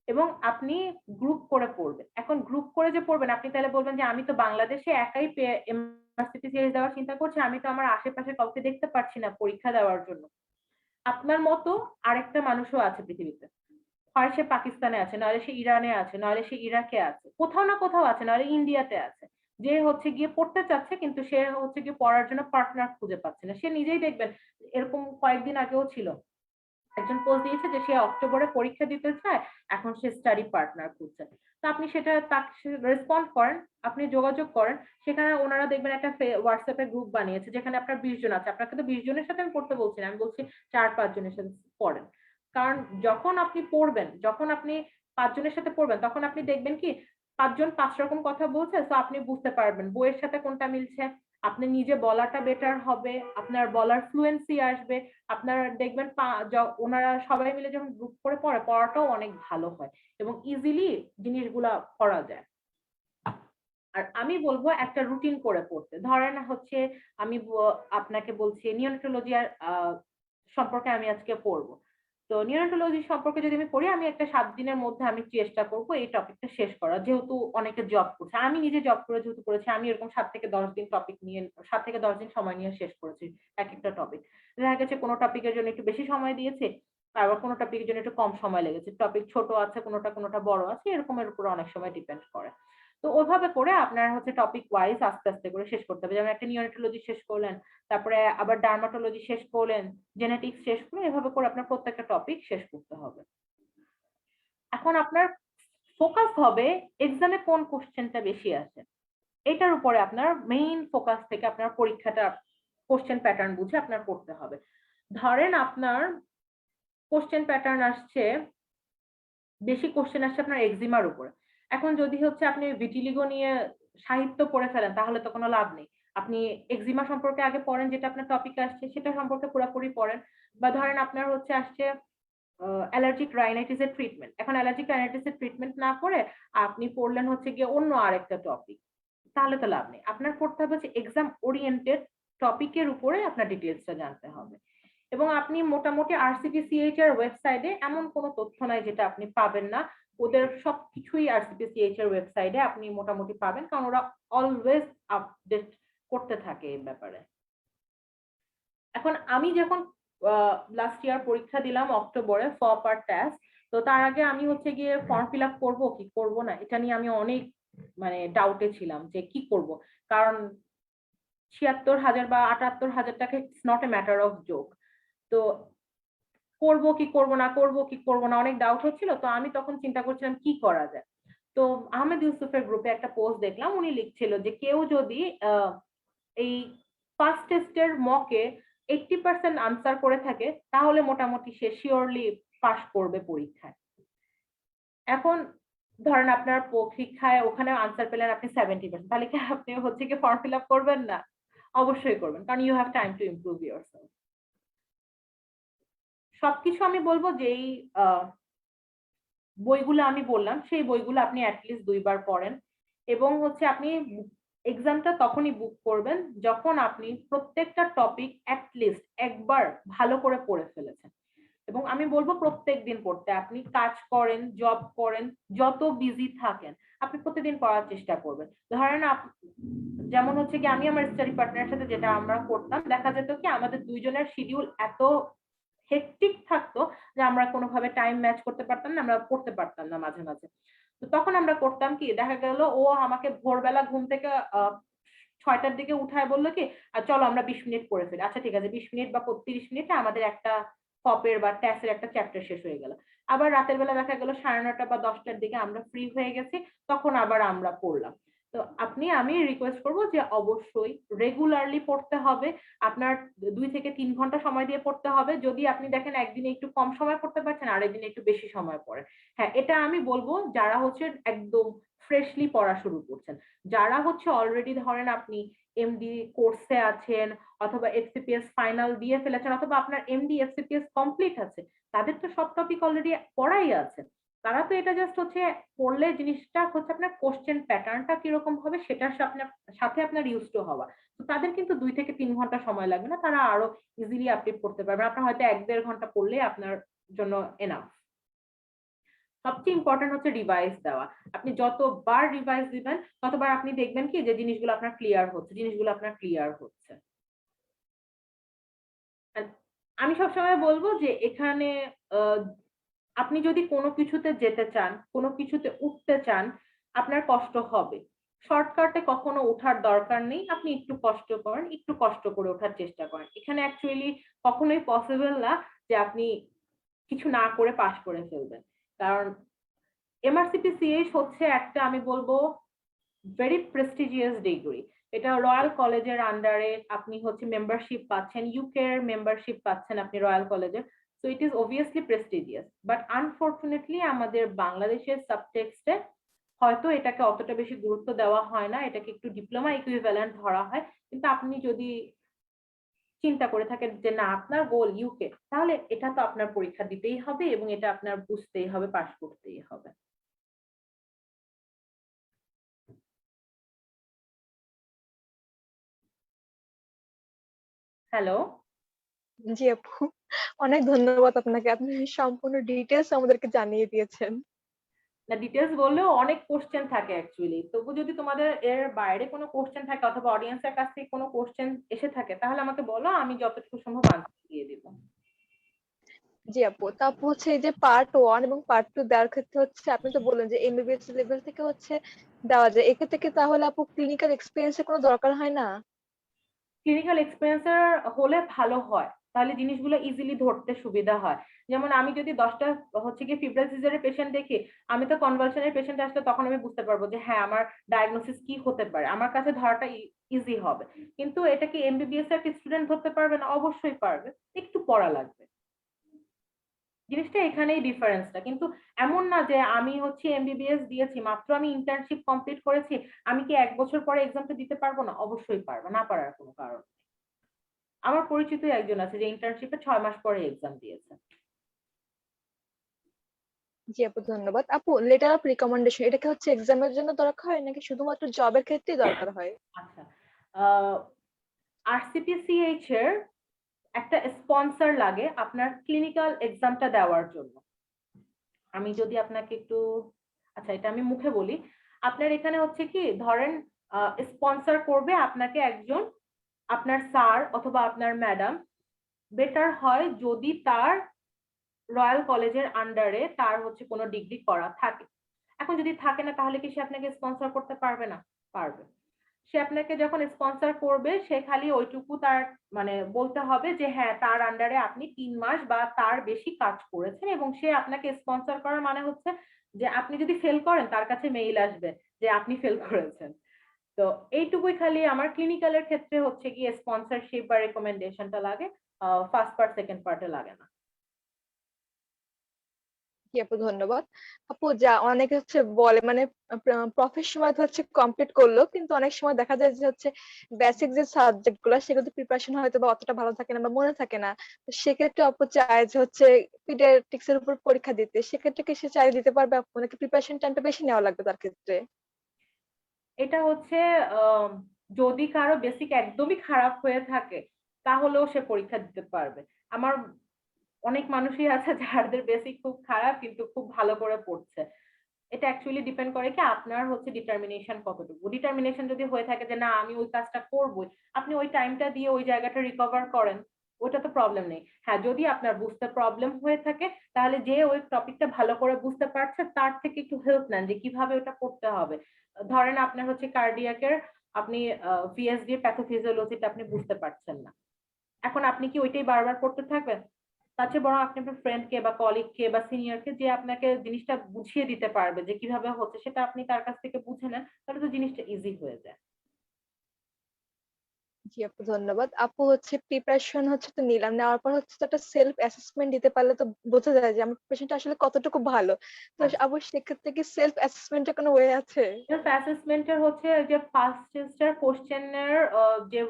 এবং আপনি গ্রুপ করে পড়বেন। এখন গ্রুপ করে যে পড়বেন, আপনি তাহলে বলবেন যে আমি তো বাংলাদেশে একাই এমআরসিপি সিরিজ দেওয়ার চিন্তা করছি, আমি তো আমার আশেপাশে কাউকে দেখতে পাচ্ছি না পরীক্ষা দেওয়ার জন্য। আপনার মতো আরেকটা মানুষও আছে পৃথিবীতে, হয় সে পাকিস্তানে আছে, নাহলে সে ইরানে আছে, নাহলে সে ইরাকে আছে, কোথাও না কোথাও আছে, নাহলে ইন্ডিয়াতে আছে, যে হচ্ছে গিয়ে পড়তে চাচ্ছে কিন্তু সে হচ্ছে গিয়ে পড়ার জন্য পার্টনার খুঁজে পাচ্ছে না। সে নিজেই দেখবেন, এরকম কয়েকদিন আগেও ছিল, একজন পোস্ট দিয়েছে যে সে অক্টোবরে পরীক্ষা দিতে চায়, এখন সে স্টাডি পার্টনার খুঁজছে। তো আপনি সেটা তাকে রেসপন্ড করেন, আপনি যোগাযোগ করেন। সেখানে ওনারা দেখবেন একটা হোয়াটসঅ্যাপে গ্রুপ বানিয়েছে যেখানে আপনার 20 জন আছে। আপনাকে তো 20 জনের সাথে আমি পড়তে বলছি না, আমি বলছি 4-5 জনের সাথে পড়েন। কারণ যখন আপনি পড়বেন, যখন আপনি 5 জনের সাথে পড়বেন, তখন আপনি দেখবেন কি 5 জন 5 রকম কথা বলছে, তো আপনি বুঝতে পারবেন বইয়ের সাথে কোনটা মিলছে। আপনি নিজে বলাটা বেটার হবে, আপনার বলার ফ্লুয়েন্সি আসবে। আপনারা দেখবেন ওনারা সবাই মিলে যখন গ্রুপ করে পড়ে, পড়াটাও অনেক ভালো হয় এবং ইজিলি জিনিসগুলা করা যায়। আর আমি বলবো একটা রুটিন করে পড়তে। ধরেন হচ্ছে আমি আপনাকে বলছি নিওনেটোলজি আর সম্পর্কে আমি আজকে পড়বো। তো নিওনেটোলজি সম্পর্কে যদি আমি পড়ি, আমি একটা 7 দিনের মধ্যে আমি চেষ্টা করব এই টপিকটা শেষ করার। যেহেতু অনেকে জব করছে, আমি নিজে জব করে যেহেতু করেছি, আমি এরকম 7 থেকে 10 দিন টপিক নিয়ে 7 থেকে 10 দিন সময় নিয়ে শেষ করেছি এক একটা টপিক। দেখা গেছে কোনো টপিকের জন্য একটু বেশি সময় দিয়েছে, আবার কোনো টপিকের জন্য একটু কম সময় লেগেছে। টপিক ছোট আছে, কোনোটা বড় আছে, এরকমের উপর অনেক সময় ডিপেন্ড করে। তো ওইভাবে করে আপনার হচ্ছে টপিক ওয়াইজ আস্তে আস্তে করে শেষ করতে হবে। যেমন একটা নিওনেটোলজি শেষ করলেন, তারপরে আবার ডার্মাটোলজি শেষ করলেন, জেনেটিক্স শেষ করলেন, এভাবে করে আপনার প্রত্যেকটা টপিক শেষ করতে হবে। এখন আপনার ফোকাস হবে এক্সামে কোন কোশ্চেনটা বেশি আসে, এটার উপরে আপনার মেইন ফোকাস থেকে আপনার পরীক্ষাটা কোশ্চেন প্যাটার্ন বুঝে আপনার করতে হবে। ধরেন আপনার কোশ্চেন প্যাটার্ন আসছে, বেশি কোশ্চেন আসছে আপনার এক্সিমার উপরে। এখন যদি হচ্ছে আপনি ভিটিলিগো নিয়ে সাহিত্য পড়ে ফেলেন, তাহলে তো কোনো লাভ নেই। আপনি এক্সিমা সম্পর্কে আগে পড়েন, যেটা আপনার টপিক আসছে সেটা সম্পর্কে পুরোপুরি পড়েন। বা ধরেন আপনার হচ্ছে আসছে অ্যালার্জিক রাইনাইটিস এর ট্রিটমেন্ট। এখন অ্যালার্জিক রাইনাইটিস এর ট্রিটমেন্ট না করে আপনি পড়লেন হচ্ছে গিয়ে অন্য আরেকটা টপিক, তাহলে তো লাভ নেই। আপনার পড়তে হবে হচ্ছে এক্সাম ওরিয়েন্টেড টপিকের উপরে আপনার ডিটেইলসটা জানতে হবে। এবং আপনি মোটামুটি আরসিপিসিএইচ এর ওয়েবসাইটে এমন কোনো তথ্য নাই যেটা আপনি পাবেন না। ওদের সবকিছুই আরসিপিসিএইচ এর ওয়েবসাইটে আপনি মোটামুটি পাবেন, কারণ ওরা অলওয়েজ আপডেট করতে থাকে এই ব্যাপারে। এখন আমি যখন লাস্ট ইয়ার পরীক্ষা দিলাম অক্টোবরে ফপার টেস্ট, তো তার আগে আমি হচ্ছে গিয়ে ফর্ম ফিল আপ করবো কি করবো না এটা নিয়ে আমি অনেক ডাউটে ছিলাম যে কি করব। কারণ ৭৬,০০০ বা ৭৮,০০০ টাকা it's not a matter of joke. তো করবো কি করবো না, করবো কি করবো না, অনেক ডাউট হচ্ছিল। তো আমি তখন চিন্তা করছিলাম কি করা যায়। তো আহমেদ ইউসুফের গ্রুপে একটা পোস্ট দেখলাম, উনি লিখছিল যে কেউ যদি এই ফার্স্ট টেস্টের মকে 80% আনসার করে থাকে, তাহলে মোটামুটি সে শিওরলি পাস করবে পরীক্ষায়। এখন ধরেন আপনার পরীক্ষায় ওখানে আনসার পেলেন আপনি 70%, তাহলে কি আপনি হচ্ছে কি ফর্ম ফিল আপ করবেন না? অবশ্যই করবেন, কারণ you have time to improve yourself. সবকিছু আমি বলবো যেই বইগুলো আমি বললাম সেই বইগুলো আপনি অ্যাটলিস্ট 2 বার পড়েন, এবং হচ্ছে আপনি এক্সামটা তখনই বুক করবেন যখন আপনি প্রত্যেকটা টপিক অ্যাটলিস্ট একবার ভালো করে পড়ে ফেলেছেন। এবং আমি বলবো প্রত্যেক দিন পড়তে। আপনি কাজ করেন, জব করেন, যত বিজি থাকেন আপনি প্রতিদিন পড়ার চেষ্টা করবেন। ধরেন যেমন হচ্ছে কি আমি আমার স্টাডি পার্টনারের সাথে যেটা আমরা করতাম, দেখা যেত কি আমাদের দুইজনের শিডিউল এত হেক্টিক থাকতো যে আমরা কোনোভাবে টাইম ম্যাচ করতে পারতাম না, আমরা পড়তে পারতাম না মাঝে মাঝে। তো তখন আমরা করতাম কি, দেখা গেল ও আমাকে ভোরবেলা ঘুম থেকে 6টার দিকে উঠায় বললো কি চলো আমরা 20 মিনিট পড়ে ফেলি। আচ্ছা ঠিক আছে, 20 মিনিট বা 30 মিনিটে আমাদের একটা কপের বা ট্যাসের একটা চ্যাপ্টার শেষ হয়ে গেল। আবার রাতের বেলা দেখা গেল 9:30 বা 10টার দিকে আমরা ফ্রি হয়ে গেছি, তখন আবার আমরা পড়লাম। তো আমি রিকোয়েস্ট করবো যে অবশ্যই রেগুলারলি পড়তে হবে। আপনার 2 থেকে 3 ঘন্টা সময় দিয়ে পড়তে হবে। যদি আপনি দেখেন একদিনে একটু কম সময় পড়তে পারছেন, আরেকদিনে একটু বেশি সময় পড়েন। হ্যাঁ, এটা আমি বলবো যারা হচ্ছে একদম ফ্রেশলি পড়া শুরু করছেন। যারা হচ্ছে অলরেডি ধরেন আপনি এমডি কোর্সে আছেন, অথবা এফসিপিএস ফাইনাল দিয়ে ফেলেছেন, অথবা আপনার এমডি এফসিপিএস কমপ্লিট আছে, তাদের তো সব টপিক অলরেডি পড়াই আছে। তারা তো এটা জাস্ট হচ্ছে পড়লে জিনিসটা হচ্ছে আপনার কোশ্চেন প্যাটার্নটা কিরকম হবে সেটার সাথে আপনার ইউজ টু হওয়া। তো তাদের কিন্তু 2 থেকে 3 ঘন্টা সময় লাগবে না, তারা আরো ইজিলি আপডেট করতে পারবেন। আপনার হয়তো 1-1.5 ঘন্টা পড়লে আপনার জন্য এনাফ। সবচেয়ে ইম্পর্টেন্ট হচ্ছে রিভাইজ দেওয়া। আপনি যতবার রিভাইজ দিবেন ততবার আপনি দেখবেন কি যে জিনিসগুলো আপনার ক্লিয়ার হচ্ছে। আমি সবসময় বলবো যে এখানে আপনি যদি কোনো কিছুতে যেতে চান, কোনো কিছুতে উঠতে চান, আপনার কষ্ট হবে। শর্টকাটে কখনো ওঠার দরকার নেই। আপনি একটু কষ্ট করেন, একটু কষ্ট করে ওঠার চেষ্টা করেন। এখানে অ্যাকচুয়ালি কখনোই পসিবল না যে আপনি কিছু না করে পাশ করে ফেলবেন। কারণ এমআরসিপি-সিএইচ হচ্ছে একটা আমি বলবো ভেরি প্রেস্টিজিয়াস ডিগ্রি। এটা রয়্যাল কলেজের আন্ডারে আপনি হচ্ছে মেম্বারশিপ পাচ্ছেন, ইউকে এর মেম্বারশিপ পাচ্ছেন আপনি রয়্যাল কলেজের। So it is obviously prestigious, but unfortunately আমাদের বাংলাদেশের সাবটেক্সটে হয়তো এটাকে অতটা বেশি গুরুত্ব দেওয়া হয় না, এটাকে একটু ডিপ্লোমা ইকুইভ্যালেন্ট ধরা হয়। কিন্তু আপনি যদি চিন্তা করে থাকেন যে না আপনার গোল ইউকে, তাহলে এটা তো আপনার পরীক্ষা দিতেই হবে এবং এটা আপনার বুঝতেই হবে, পাস করতেই হবে। হ্যালো। জি আপু, অনেক ধন্যবাদ আপনাকে, আপনি সম্পূর্ণ ডিটেলস আমাদেরকে জানিয়ে দিয়েছেন। না, ডিটেলস বললেও অনেক কোশ্চেন থাকে অ্যাকচুয়ালি। তবু যদি তোমাদের এর বাইরে কোনো কোশ্চেন থাকে অথবা অডিয়েন্সের কাছ থেকে কোনো কোশ্চেন এসে থাকে, তাহলে আমাকে বলো, আমি যতটুকু সম্ভব আনসার দিয়ে দিব। জি আপু, তা আপু হচ্ছে এই যে পার্ট 1 এবং পার্ট 2 দেওয়ার ক্ষেত্রে হচ্ছে আপনি তো বললেন যে এমবিবিএস লেভেল থেকে হচ্ছে দেওয়া যায়, এক্ষেত্রে কি তাহলে আপু ক্লিনিক্যাল এক্সপিরিয়েন্সের কোনো দরকার হয় না? ক্লিনিক্যাল এক্সপেরিয়েন্সের হলে ভালো হয়, তাহলে জিনিসগুলো ইজিলি ধরতে সুবিধা হয়। যেমন আমি যদি 10টা হচ্ছে কি ফিব্রাইল সিজারের পেশেন্ট দেখি, আমি তো কনভালশনের পেশেন্ট আসলে তখন আমি বুঝতে পারবো যে হ্যাঁ আমার ডায়াগনোসিস কি হতে পারে, আমার কাছে ধরাটা ইজি হবে। কিন্তু এটা কি এমবিবিএস এর একটা স্টুডেন্ট ধরতে পারবে না? অবশ্যই পারবে, একটু পড়া লাগবে। জিনিসটা এখানেই ডিফারেন্সটা। কিন্তু এমন না যে আমি হচ্ছে এমবিবিএস দিয়েছি, মাত্র আমি ইন্টার্নশিপ কমপ্লিট করেছি, আমি কি 1 বছর পরে এক্সামটা দিতে পারবো না? অবশ্যই পারবো, না পারার কোনো কারণ নেই। আমার পরিচিত একজন আছে যে ইন্টার্নশিপে 6 মাস পরে এক্সাম দিয়েছে। জি আপু ধন্যবাদ। আপু লেটার অফ রিকমেন্ডেশন এটা কি হচ্ছে এক্সামের জন্য দরকার হয় নাকি শুধুমাত্র জবের ক্ষেত্রেই দরকার হয়? আচ্ছা, আরসিপিসিএইচ এর একটা স্পন্সর লাগে আপনার ক্লিনিক্যাল এক্সামটা দেওয়ার জন্য। আমি যদি আপনাকে একটু, আচ্ছা এটা আমি মুখে বলি। আপনার এখানে হচ্ছে কি ধরেন স্পন্সর করবে আপনাকে একজন, আপনার স্যার অথবা আপনার ম্যাডাম। বেটার হয় যদি তার রয়্যাল কলেজের আন্ডারে তার হচ্ছে কোনো ডিগ্রি করা থাকে। এখন যদি থাকে না, তাহলে কি সে আপনাকে স্পন্সর করতে পারবে না? পারবে। সে আপনাকে যখন স্পন্সর করবে, সে খালি ওইটুকু তার মানে বলতে হবে যে হ্যাঁ তার আন্ডারে আপনি 3 মাস বা তার বেশি কাজ করেছেন, এবং সে আপনাকে স্পন্সর করার মানে হচ্ছে যে আপনি যদি ফেল করেন তার কাছে মেইল আসবে যে আপনি ফেল করেছেন। তো এইটুকুই খালি আমার ক্লিনিক্যালের ক্ষেত্রে হচ্ছে কি স্পন্সরশিপ বা রেকমেন্ডেশনটা লাগে, ফার্স্ট পার্ট সেকেন্ড পার্টে লাগে না। জি আপু ধন্যবাদ। আপু যা অনেকে হচ্ছে বলে মানে প্রফের সময় তো হচ্ছে কমপ্লিট করলো, কিন্তু অনেক সময় দেখা যায় যে হচ্ছে বেসিক যে সাবজেক্ট গুলো সেগুলো প্রিপারেশন হয়তো বা অতটা ভালো থাকে না বা মনে থাকে না। তো সেক্ষেত্রে আপু চায় যে হচ্ছে পিডিয়াট্রিক্স এর উপর পরীক্ষা দিতে, সেক্ষেত্রে কি সে চাই দিতে পারবে আপু, নাকি প্রিপারেশন টাইমটা বেশি নেওয়া লাগবে তার ক্ষেত্রে? এটা হচ্ছে আম, যদি কারো বেসিক একদমই খারাপ হয়ে থাকে তাহলেও সে পরীক্ষা দিতে পারবে। আমার অনেক মানুষই আছে যাদের বেসিক খুব খারাপ কিন্তু খুব ভালো করে পড়ছে। এটা অ্যাকচুয়ালি ডিপেন্ড করে কি আপনার হচ্ছে ডিটারমিনেশন কতটুকু। ডিটারমিনেশন যদি হয়ে থাকে যে না আমি ওই কাজটা করবই, আপনি ওই টাইমটা দিয়ে ওই জায়গাটা রিকভার করেন, ওইটা তো প্রবলেম নেই। হ্যাঁ, যদি আপনার বুঝতে প্রবলেম হয়ে থাকে তাহলে যে ওই টপিকটা ভালো করে বুঝতে পারছে তার থেকে একটু হেল্প নেন যে কিভাবে ওটা করতে হবে। ধরেন আপনার হচ্ছে কার্ডিয়াকের আপনি ভিএসডি প্যাথোফিজিওলজিটা আপনি বুঝতে পারছেন না, এখন আপনি কি ওইটাই বারবার করতে থাকবেন? তার চেয়ে বরং আপনি আপনার ফ্রেন্ডকে বা কলিগকে বা সিনিয়রকে যে আপনাকে জিনিসটা বুঝিয়ে দিতে পারবে যে কিভাবে হচ্ছে সেটা আপনি তার কাছ থেকে বুঝে নেন, তাহলে তো জিনিসটা ইজি হয়ে যায়। জি আপু ধন্যবাদ। আপু হচ্ছে প্রিপারেশন হচ্ছে তো নিলাম, নেওয়ার পর হচ্ছে তো একটা সেলফ অ্যাসেসমেন্ট দিতে পারলে তো বোঝা যায় যে আমার প্রিপারেশনটা আসলে কতটুকু ভালো। তো আচ্ছা, আপু সেক্ষেত্রে কি সেলফ অ্যাসেসমেন্টের কোনো ওয়ে আছে? সেলফ অ্যাসেসমেন্টের হচ্ছে যে ফার্স্ট টেস্টার কোশ্চেনের যে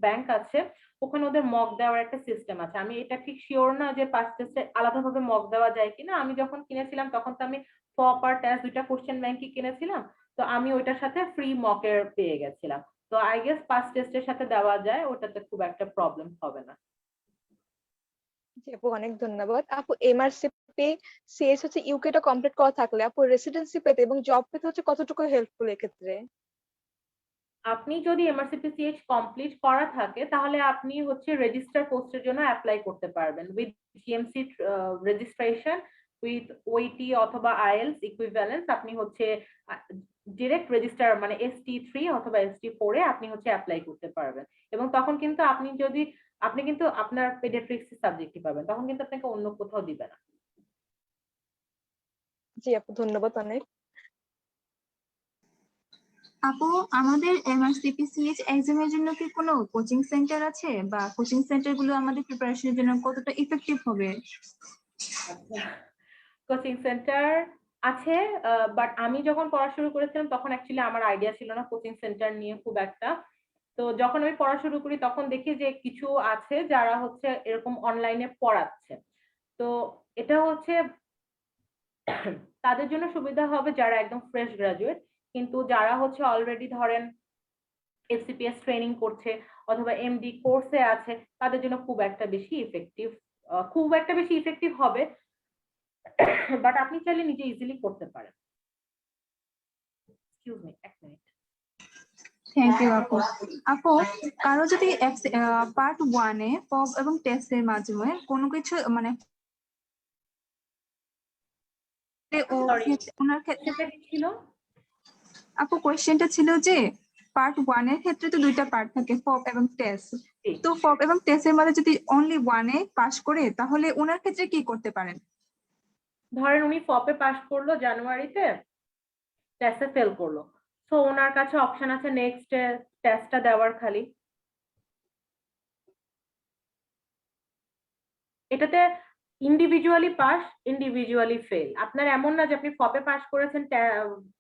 ব্যাংক আছে ওখানে ওদের মক দেওয়ার একটা সিস্টেম আছে। আমি এটা ঠিক শিওর না যে ফার্স্ট টেস্টে আলাদাভাবে মক দেওয়া যায় কিনা। আমি যখন কিনেছিলাম তখন তো আমি ফপ আর টেস্ট দুইটা কোশ্চেন ব্যাংকই কিনেছিলাম, তো আমি ওইটার সাথে ফ্রি মকের পেয়ে গেছিলাম। তো আই গেস ফার্স্ট টেস্টের সাথে দেওয়া যায়, ওটাতে খুব একটা প্রবলেম হবে না। জি আপু অনেক ধন্যবাদ। আপু এমআরসিপি সিএস হচ্ছে ইউকে টা কমপ্লিট করা থাকলে আপু রেসিডেন্সি পেতে এবং জব পেতে হচ্ছে কতটুকু হেল্পফুল এক্ষেত্রে? আপনি যদি এমআরসিপিসিএইচ কমপ্লিট করা থাকে তাহলে আপনি হচ্ছে রেজিস্টার পোস্টের জন্য অ্যাপ্লাই করতে পারবেন উইথ জিএমসি রেজিস্ট্রেশন, উইথ ওইটি অথবা আইএলস ইকুইভ্যালেন্স। আপনি হচ্ছে ডিরেক্ট রেজিস্টার মানে ST3 অথবা ST4 এ আপনি হচ্ছে অ্যাপ্লাই করতে পারবেন। এবং তখন কিন্তু আপনি যদি আপনি কিন্তু আপনার পেডিয়াট্রিক্স সাবজেক্টই পাবেন, তখন কিন্তু আপনাকে অন্য কোথাও দিবে না। জি আপু ধন্যবাদ অনেক। আপু আমাদের এমআরসিপিসিএইচ এক্সামের জন্য কি কোনো কোচিং সেন্টার আছে, বা কোচিং সেন্টার গুলো আমাদের প্রিপারেশনের জন্য কতটা ইফেক্টিভ হবে? আচ্ছা, কোচিং সেন্টার আছে, বাট আমি যখন পড়া শুরু করেছিলাম তখন অ্যাকচুয়ালি আমার আইডিয়া ছিল না কোচিং সেন্টার নিয়ে খুব একটা। তো যখন আমি পড়া শুরু করি তখন দেখি যে কিছু আছে যারা হচ্ছে এরকম অনলাইনে পড়াচ্ছে। তো এটা হচ্ছে তাদের জন্য সুবিধা হবে যারা একদম ফ্রেশ গ্রাজুয়েট, কিন্তু যারা হচ্ছে অলরেডি ধরেন এফসিপিএস ট্রেনিং করছে অথবা এমডি কোর্সে আছে তাদের জন্য খুব একটা বেশি ইফেক্টিভ হবে, বাট আপনি চাইলে নিজে ইজিলি করতে পারেন। এক্সকিউজ মি, এক মিনিট। থ্যাংক ইউ আপু। আপু কারো যদি পার্ট ওয়ানে পব এবং টেস্টের মাধ্যমে কোনো কিছু মানে সরি, ওনার ক্ষেত্রে, সেটা কি ছিল? আপু কোয়েশ্চেনটা ছিল যে পার্ট ওয়ানের ক্ষেত্রে তো দুইটা পার্ট থাকে, ফপ এবং টেস্ট। জি, তো ফপ এবং টেস্টের মধ্যে যদি অনলি ওয়ানে পাস করে তাহলে ওনার ক্ষেত্রে কি করতে পারেন? ধরেন উনি ফপে পাস করলো জানুয়ারিতে, টেস্টে ফেল করলো, তো ওনার কাছে অপশন আছে নেক্সট টেস্টটা দেওয়ার খালি। এটাতে ইন্ডিভিজুয়ালি পাস ইন্ডিভিজুয়ালি ফেল, আপনার এমন না যে আপনি ফপে পাস করেছেন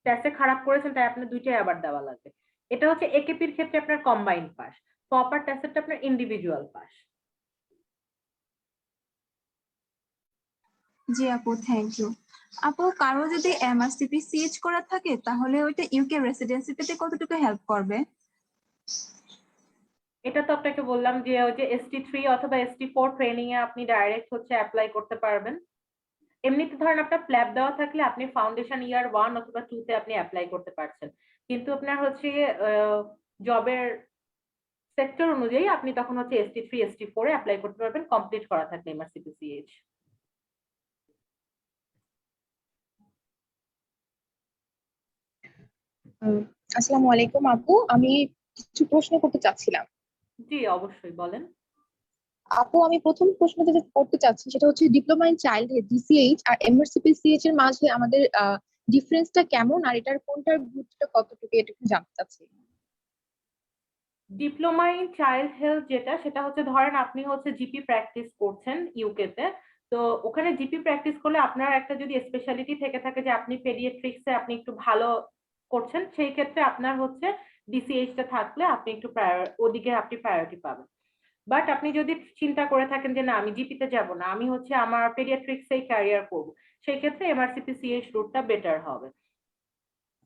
টেস্টে খারাপ করেছেন তাই আপনার দুইটাই আবার দেওয়া লাগবে। এটা হচ্ছে একেপির ক্ষেত্রে আপনার কম্বাইন্ড পাস, ফপ আর টেস্টটা আপনার ইন্ডিভিজুয়াল পাস। জি আপু, থ্যাংক ইউ। আপু কারো যদি এমআরসিপি সিএইচ করা থাকে তাহলে ওইটা ইউকে রেসিডেন্সি পেতে কতটুকু হেল্প করবে? এটা তো আপনাকে বললাম যে ওই যে ST3 অথবা ST4 ট্রেনিং এ আপনি ডাইরেক্ট হচ্ছে অ্যাপ্লাই করতে পারবেন। এমনিতে ধরেন আপনার প্ল্যাব দেওয়া থাকলে আপনি ফাউন্ডেশন ইয়ার 1 অথবা 2 তে আপনি অ্যাপ্লাই করতে পারছেন, কিন্তু আপনার হচ্ছে জবের সেক্টর অনুযায়ী আপনি তখন হচ্ছে ST3 ST4 এ অ্যাপ্লাই করতে পারবেন কমপ্লিট করা থাকলে এমআরসিপিসিএইচ। উম, আসসালামু আলাইকুম আপু, আমি কিছু প্রশ্ন করতে চাচ্ছিলাম। জি অবশ্যই বলেন। আপু আমি প্রথম প্রশ্ন যেটা করতে চাচ্ছি সেটা হচ্ছে ডিপ্লোমা ইন চাইল্ড ডিসিএইচ আর এমআরসিপিসিএইচ এর মাঝে আমাদের ডিফারেন্সটা কেমন, আর এটার কোনটার গুরুত্বটা কতটুকু এটা একটু জানতে চাচ্ছি। ডিপ্লোমা ইন চাইল্ড হেলথ যেটা, সেটা হচ্ছে ধরেন আপনি হচ্ছে জিপি প্র্যাকটিস করছেন ইউকে তে, তো ওখানে জিপি প্র্যাকটিস করলে আপনার একটা যদি স্পেশালিটি থেকে থাকে যে আপনি পেডিয়াট্রিক্সে আপনি একটু ভালো করছেন, সেই ক্ষেত্রে আপনার হচ্ছে ডিসিএইচ টা থাকলে আপনি একটু ওদিকে আপনি প্রায়োরিটি পাবেন। বাট আপনি যদি চিন্তা করে থাকেন যে না আমি জিপিতে যাব না, আমি হচ্ছে আমার পেডিয়াট্রিক্সেই ক্যারিয়ার করব, সেই ক্ষেত্রে এমআরসিপি-সিএইচ রুটটা বেটার হবে।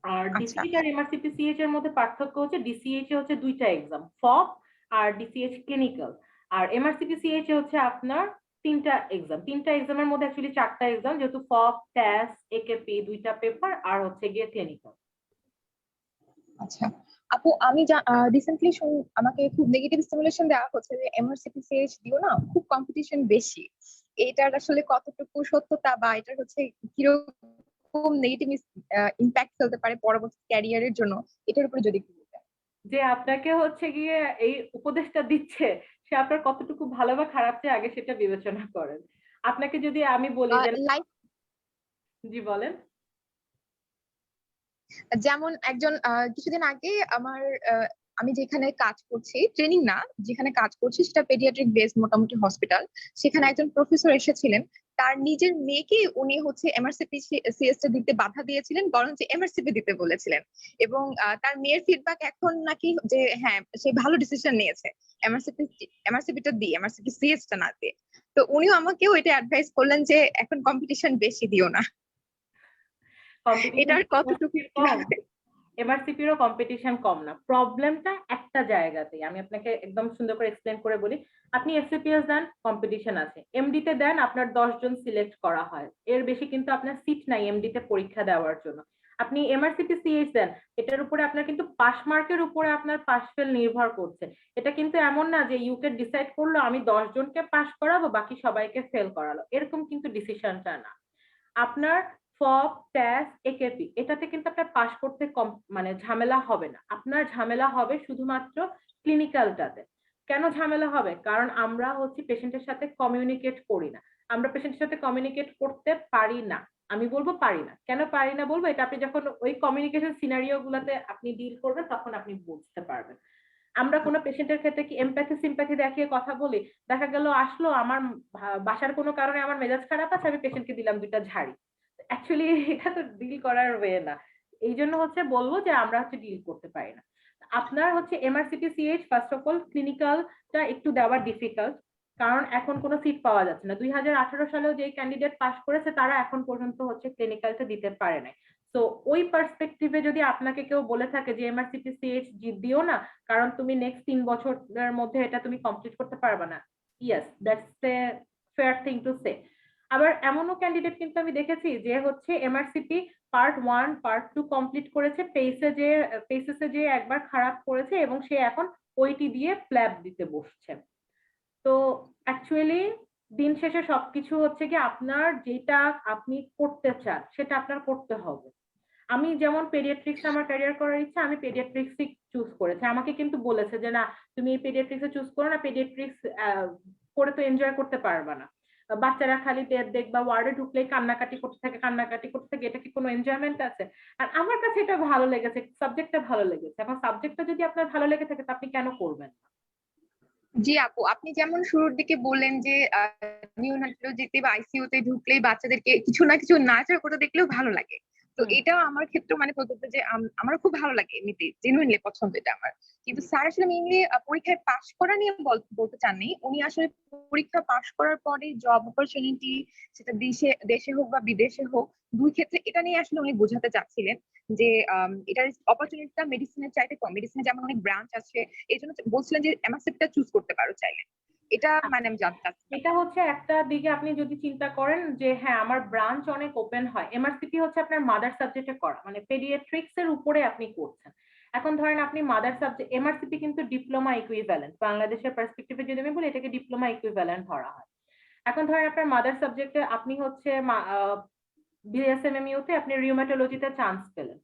আর আচ্ছা ডিসিএইচ আর এমআরসিপি-সিএইচ এর মধ্যে পার্থক্য হচ্ছে ডিসিএইচ এ হচ্ছে দুইটা এক্সাম, ফপ আর ডিসিএইচ ক্লিনিক্যাল। আর এমআরসিপি-সিএইচ এ হচ্ছে আপনার তিনটা এক্সাম, তিনটা এক্সামের মধ্যে অ্যাকচুয়ালি চারটা এক্সাম, যেহেতু ফপ, ট্যাস, একেপি দুইটা পেপার আর হচ্ছে গিয়ে ক্লিনিক্যাল। আচ্ছা আপু, আমি রিসেন্টলি আমাকে খুব নেগেটিভ স্টিমুলেশন দেওয়া হচ্ছে যে এমআরসিপিসিএইচ দিও না, খুব কম্পিটিশন বেশি। এটার আসলে কতটুকু সত্যতা বা এটার হচ্ছে কিরকম নেগেটিভ ইম্প্যাক্ট ফেলতে পারে পরবর্তী ক্যারিয়ারের জন্য, এটার উপরে যদি একটু বলতেন। যে আপনাকে হচ্ছে গিয়ে এই উপদেশটা দিচ্ছে, সে আপনার কতটুকু ভালো বা খারাপ চাই আগে সেটা বিবেচনা করেন। আপনাকে যদি আমি বলি যে, লাইক জি বলেন। যেমন একজন কিছুদিন আগে আমার আমি যেখানে কাজ করছি, ট্রেনিং না, যেখানে কাজ করছি সেটা পেডিয়াট্রিক বেস মোটামুটি হসপিটাল। সেখানে একজন প্রফেসর এসেছিলেন, তার নিজের মেয়েকে উনি হচ্ছে এমআরসিপি সিএস দিতে বাধা দিয়েছিলেন, বরঞ্চ এমআরসিপি দিতে বলেছিলেন। এবং তার মেয়ের ফিডব্যাক এখন নাকি যে হ্যাঁ সে ভালো ডিসিশন নিয়েছে, এমআরসিপি এমআরসিপিটা দিয়ে এমআরসিপি সিএস টা না দিয়ে। তো উনিও আমাকেও এটা অ্যাডভাইস করলেন যে এখন কম্পিটিশন বেশি দিও না। কম্পিটিশন এটার কতটুকু কম, এমআরসিপিরও কম্পিটিশন কম না। প্রবলেমটা একটা জায়গাতেই, আমি আপনাকে একদম সুন্দর করে এক্সপ্লেন করে বলি। আপনি এফসিপিএস দেন, কম্পিটিশন আছে। এমডি তে দেন, আপনার 10 জন সিলেক্ট করা হয়, এর বেশি কিন্তু আপনার সিট নাই এমডি তে পরীক্ষা দেওয়ার জন্য। আপনি এমআরসিপি সিএইচ দেন, এটার উপরে আপনার কিন্তু পাস মার্কের উপরে আপনার পাস ফেল নির্ভর করছে। এটা কিন্তু এমন না যে ইউকে ডিসাইড করলো আমি 10 জনকে পাস করাবো বাকি সবাইকে ফেল করালো, এরকম কিন্তু ডিসিশনটা না। আপনার ফপ, ট্যাস, একেপি এটাতে কিন্তু আপনার পাস করতে কম মানে ঝামেলা হবে না, আপনার ঝামেলা হবে শুধুমাত্র ক্লিনিক্যালটাতে। কেন ঝামেলা হবে? কারণ আমরা হচ্ছে পেশেন্টের সাথে কমিউনিকেট করি না, আমরা পেশেন্টের সাথে কমিউনিকেট করতে পারি না। আমি বলবো পারি না, কেন পারি না বলবো, এটা আপনি যখন ওই কমিউনিকেশন সিনারিও গুলাতে আপনি ডিল করবেন তখন আপনি বুঝতে পারবেন। আমরা কোনো পেশেন্টের ক্ষেত্রে কি এমপ্যাথি সিম্প্যাথি দেখিয়ে কথা বলি? দেখা গেল আসলো আমার বাসার কোনো কারণে আমার মেজাজ খারাপ আছে, আমি পেশেন্টকে দিলাম দুইটা ঝাড়ি। অ্যাকচুয়ালি এটা তো ডিল করার ওয়ে না। এই জন্য হচ্ছে বলবো যে আমরা হচ্ছে ডিল করতে পারি না। আপনার হচ্ছে MRCP CH first of all ক্লিনিক্যালটা একটু দেওয়া ডিফিকাল্ট, কারণ এখন কোনো সিট পাওয়া যাচ্ছে না। 2018 সালেও যে ক্যান্ডিডেট পাস করেছে তারা এখন পর্যন্ত হচ্ছে ক্লিনিক্যালটা দিতে পারে নাই। তো ওই পার্সপেক্টিভে যদি আপনাকে কেউ বলে থাকে যে এমআরসিপি সিএইচ দিও না কারণ তুমি নেক্সট 3 বছরের মধ্যে এটা তুমি কমপ্লিট করতে পারবে না, yes that's a fair thing to say. আবার এমনও ক্যান্ডিডেট কিন্তু আমি দেখেছি যে হচ্ছে এমআরসিপি পার্ট 1 পার্ট 2 কমপ্লিট করেছে, পেসেসে যে একবার খারাপ করেছে এবং সে এখন ওইটি দিয়ে প্ল্যাব দিতে বসছে। তো অ্যাকচুয়ালি দিন শেষে সবকিছু হচ্ছে কি আপনার যেটা আপনি করতে চান সেটা আপনার করতে হবে। আমি যেমন পেডিয়াট্রিক্স আমার ক্যারিয়ার করার ইচ্ছা, আমি পেডিয়াট্রিক্সই চুজ করেছি। আমাকে কিন্তু বলেছে যে না তুমি এই পেডিয়াট্রিক্সে চুজ করো না, পেডিয়াট্রিক্স করে তো এনজয় করতে পারবা না, বাচ্চারা খালি দেখবা ওয়ার্ডে ঢুকলেই কান্নাকাটি করতে থাকে কান্নাকাটি করতে থাকে, এটা কি কোনো এনজয়মেন্ট আছে? আর আমার কাছে এটা ভালো লেগেছে, সাবজেক্টটা ভালো লেগেছে। এখন সাবজেক্টটা যদি আপনার ভালো লেগে থাকে তা আপনি কেন করবেন না? জি আপু, আপনি যেমন শুরুর দিকে বললেন যে নিউনাটোলজিতে বা আইসিইউ তে ঢুকলেই বাচ্চাদেরকে কিছু না কিছু নাড়াচাড়া করতে দেখলেও ভালো লাগে। তো হুম। এটাও আমার ক্ষেত্রে মানে বলতে যে আমার খুব ভালো লাগে, এমনিতে জেনুইনলি পছন্দ এটা আমার। কিন্তু স্যার আসলে মেইনলি পরীক্ষায় পাশ করা নিয়ে বলতে চাননি, উনি আসলে পরীক্ষা পাশ করার পরে জব অপরচুনিটি, সেটা দেশে দেশে হোক বা বিদেশে হোক, দুই ক্ষেত্রে এটা নিয়ে আসলে উনি বোঝাতে চাচ্ছিলেন যে এটার অপরচুনিটিটা মেডিসিনের চাইতে কম। মেডিসিনে যেমন অনেক ব্রাঞ্চ আছে, এই জন্য বলছিলেন যে এমআরসিপিটা চুজ করতে পারো চাইলে। এটা মানে আমি জানতে চাচ্ছিলাম। এটা হচ্ছে একটা দিকে আপনি যদি চিন্তা করেন যে হ্যাঁ আমার ব্রাঞ্চ অনেক ওপেন হয়, এমআরসিপি হচ্ছে আপনার মাদার সাবজেক্টে করা মানে পেডিয়াট্রিক্স এর উপরে আপনি করছেন। এখন ধরেন আপনি মাদার সাবজেক্ট, এমআরসিপি কিন্তু ডিপ্লোমা ইকুইভ্যালেন্ট, বাংলাদেশের পার্সপেক্টিভে যদি আমি বলি এটাকে ডিপ্লোমা ইকুইভ্যালেন্ট ধরা হয়। এখন ধরেন আপনার মাদার সাবজেক্টে আপনি হচ্ছে বিএসএমএমইউ তে আপনি রিউমাটোলজিতে চান্স পেলেন,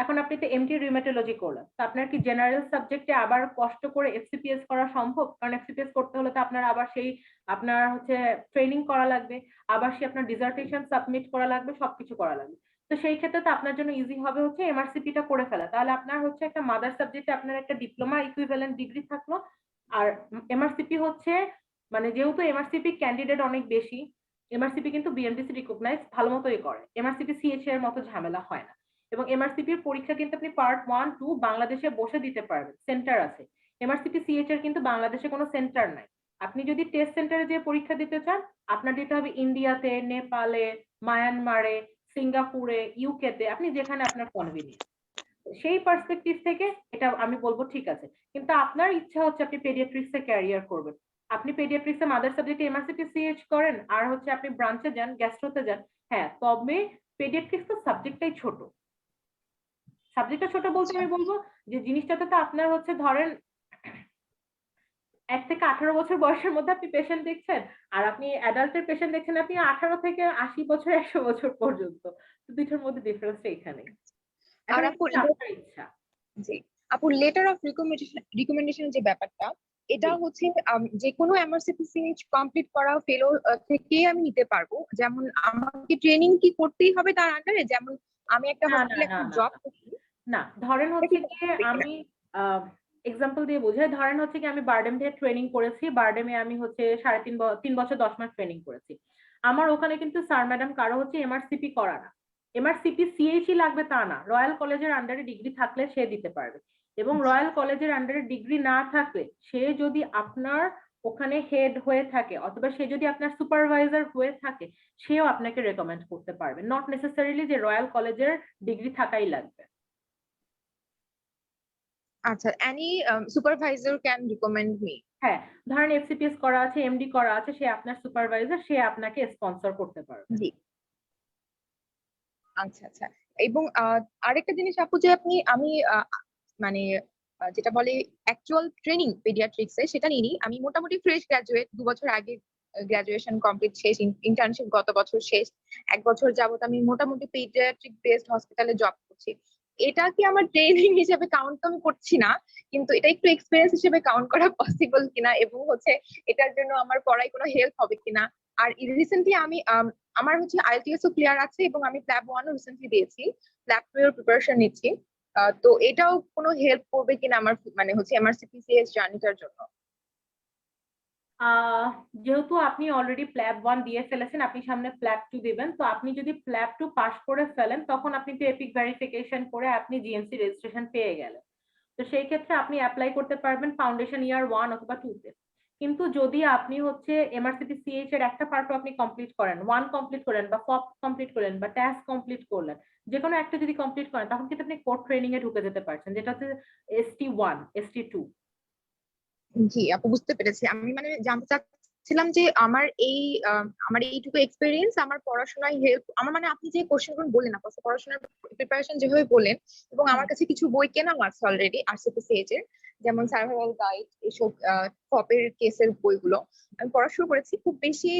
এখন আপনি তো এমটি রিউমাটোলজি করলেন, তো আপনার কি জেনারেল সাবজেক্টে আবার কষ্ট করে এফসিপিএস করা সম্ভব? কারণ এফসিপিএস করতে হলে তো আপনার আবার সেই আপনার হচ্ছে ট্রেনিং করা লাগবে, আবার সেই আপনার ডিসার্টেশন সাবমিট করা লাগবে, সবকিছু করা লাগবে। তো সেই ক্ষেত্রে তো আপনার জন্য ইজি হবে হচ্ছে এমআরসিপিটা করে ফেলা, তাহলে আপনার হচ্ছে একটা মাদার সাবজেক্টে আপনার একটা ডিপ্লোমা ইকুইভ্যালেন্ট ডিগ্রি থাকলো। আর এমআরসিপি হচ্ছে মানে যেহেতু এমআরসিপি ক্যান্ডিডেট অনেক বেশি, এমআরসিপি কিন্তু বিএমডিসি রিকগনাইজ ভালো মতোই করে, এমআরসিপি সিএইচএ এর মতো ঝামেলা হয় না। এবং এমআরসিপির পরীক্ষা কিন্তু আপনি পার্ট 1, 2 বাংলাদেশে বসে দিতে পারবেন, সেন্টার আছে। এমআরসিপি সিএইচ এর কিন্তু বাংলাদেশে কোনো সেন্টার নাই। আপনি যদি টেস্ট সেন্টারে যে পরীক্ষা দিতে চান, আপনার দিতে হবে ইন্ডিয়াতে, নেপালে, মায়ানমারে, সিঙ্গাপুরে, ইউকেতে, আপনি যেখানে আপনার কনভিনিয়েন্ট। সেই পার্সপেক্টিভ থেকে এটা আমি বলবো ঠিক আছে। কিন্তু আপনার ইচ্ছা হচ্ছে আপনি পেডিয়াট্রিক্সে ক্যারিয়ার করবেন, আপনি পেডিয়াট্রিক্সে মাদার সাবজেক্টে এমআরসিপি সিএইচ করেন, আর হচ্ছে আপনি ব্রাঞ্চে যান, গ্যাস্ট্রোতে যান, হ্যাঁ, তবে পেডিয়াট্রিক্স তো সাবজেক্টটাই ছোট। সাবজেক্টটা ছোট বলতে আমি বলবো যে জিনিসটাতে তো আপনার হচ্ছে ধরেন 1 থেকে 18 বছর বয়সের মধ্যে আপনি পেশেন্ট দেখছেন, আর আপনি অ্যাডাল্টের পেশেন্ট দেখছেন আপনি 18 থেকে 80 বছর, 100 বছর পর্যন্ত। তো দুইটার মধ্যে ডিফারেন্সটা এখানে। আর এখন আপু এটা আপনার ইচ্ছা। জি আপু, লেটার অফ রিকমেন্ডেশন যে ব্যাপারটা, এটা জি। হচ্ছে যে কোনো এমআরসিপিসিএইচ কমপ্লিট করা ফেলো থেকে আমি নিতে পারবো? যেমন আমাকে ট্রেনিং কি করতেই হবে তার আন্ডারে? যেমন আমি একটা না, না, হসপিটালে না, একটা না, জব না। করছি, না, ধরেন এটা হচ্ছে কি গিয়ে হবে কিনা? আমি এক্সাম্পল দিয়ে বোঝাই। ধরেন হচ্ছে কি আমি বারডেমে ট্রেনিং করেছি, বারডেমে আমি হচ্ছে 3 বছর 10 মাস ট্রেনিং করেছি। আমার ওখানে কিন্তু স্যার ম্যাডাম কারো হচ্ছে এমআরসিপি করা না, এমআরসিপি সিএইচই লাগবে তা না। রয়্যাল কলেজের আন্ডারে ডিগ্রি থাকলে সে দিতে পারবে, এবং রয়্যাল কলেজের আন্ডারে ডিগ্রি না থাকলে সে যদি আপনার ওখানে হেড হয়ে থাকে অথবা সে যদি আপনার সুপারভাইজার হয়ে থাকে, সেও আপনাকে রেকমেন্ড করতে পারবে, নট নেসেসারিলি যে রয়্যাল কলেজের ডিগ্রি থাকাই লাগবে। আচ্ছা, any supervisor can recommend me? হ্যাঁ, ধরেন এফসিপিএস করা আছে, এমডি করা আছে, সে আপনার সুপারভাইজার, সে আপনাকে স্পন্সর করতে পারবে। জি, আচ্ছা আচ্ছা। এবং আরেকটা জিনিস আপু, যে আমি মানে যেটা বলে অ্যাকচুয়াল ট্রেনিং পেডিয়াট্রিক্স এ, সেটা নিইনি। আমি মোটামুটি ফ্রেশ গ্রাজুয়েট, 2 বছর আগে গ্রাজুয়েশন কমপ্লিট শেষ, ইন্টার্নশিপ গত বছর শেষ। 1 বছর যাবত আমি মোটামুটি পেডিয়াট্রিক বেসড হসপিটালে জব করছি। এটা কি আমার ট্রেনিং হিসেবে কাউন্ট? তো আমি করছি না, কিন্তু এটা একটু এক্সপিরিয়েন্স হিসেবে কাউন্ট করা পসিবল কিনা, এবং হচ্ছে এটার জন্য আমার পড়ায় কোনো হেল্প হবে কিনা? আর রিসেন্টলি আমি আমার হচ্ছে আইএলটিএস ও ক্লিয়ার আছে, এবং আমি প্ল্যাব 1 ও রিসেন্টলি দিয়েছি, প্ল্যাব 2 এর প্রিপারেশন নিচ্ছি। তো এটাও কোনো হেল্প করবে কিনা আমার মানে হচ্ছে এমআরসিপিসিএস জার্নিটার জন্য? আহ যেহেতু আপনি অলরেডি প্ল্যাব 1 দিয়ে ফেলেছেন, আপনি সামনে প্ল্যাব 2 দিবেন, তো আপনি যদি প্ল্যাব 2 পাস করে ফেলেন তখন আপনি তো এপিক ভেরিফিকেশন করে আপনি জিএমসি রেজিস্ট্রেশন পেয়ে গেলেন। তো সেই ক্ষেত্রে আপনি অ্যাপ্লাই করতে পারবেন ফাউন্ডেশন ইয়ার 1 অথবা 2 তে। কিন্তু যদি আপনি হচ্ছে এমআরসিপি সিএইচ এর একটা পার্টও আপনি কমপ্লিট করেন, 1 কমপ্লিট করেন বা ফপ কমপ্লিট করলেন বা ট্যাস্ক কমপ্লিট করলেন, যে কোনো একটা যদি কমপ্লিট করেন, তখন কিন্তু আপনি কোর ট্রেনিং এ ঢুকে যেতে পারছেন, যেটা হচ্ছে ST1, ST2। জি আপু, বুঝতে পেরেছি। আমি মানে জানতে চাচ্ছিলাম যে আমার এইটুকু এক্সপিরিয়েন্স আমার পড়াশোনায় হেল্প, আমার মানে আপনি যে কোশ্চেনগুলো বললেন, আপনার পড়াশোনার প্রিপারেশন যেভাবে বললেন, এবং আমার কাছে কিছু বই কেনাও আছে অলরেডি আরসিপিসিএইচ এর, যেমন সার্ভাইভাল গাইড, এসব ফপের কেসের বইগুলো আমি পড়া শুরু করেছি। খুব বেশি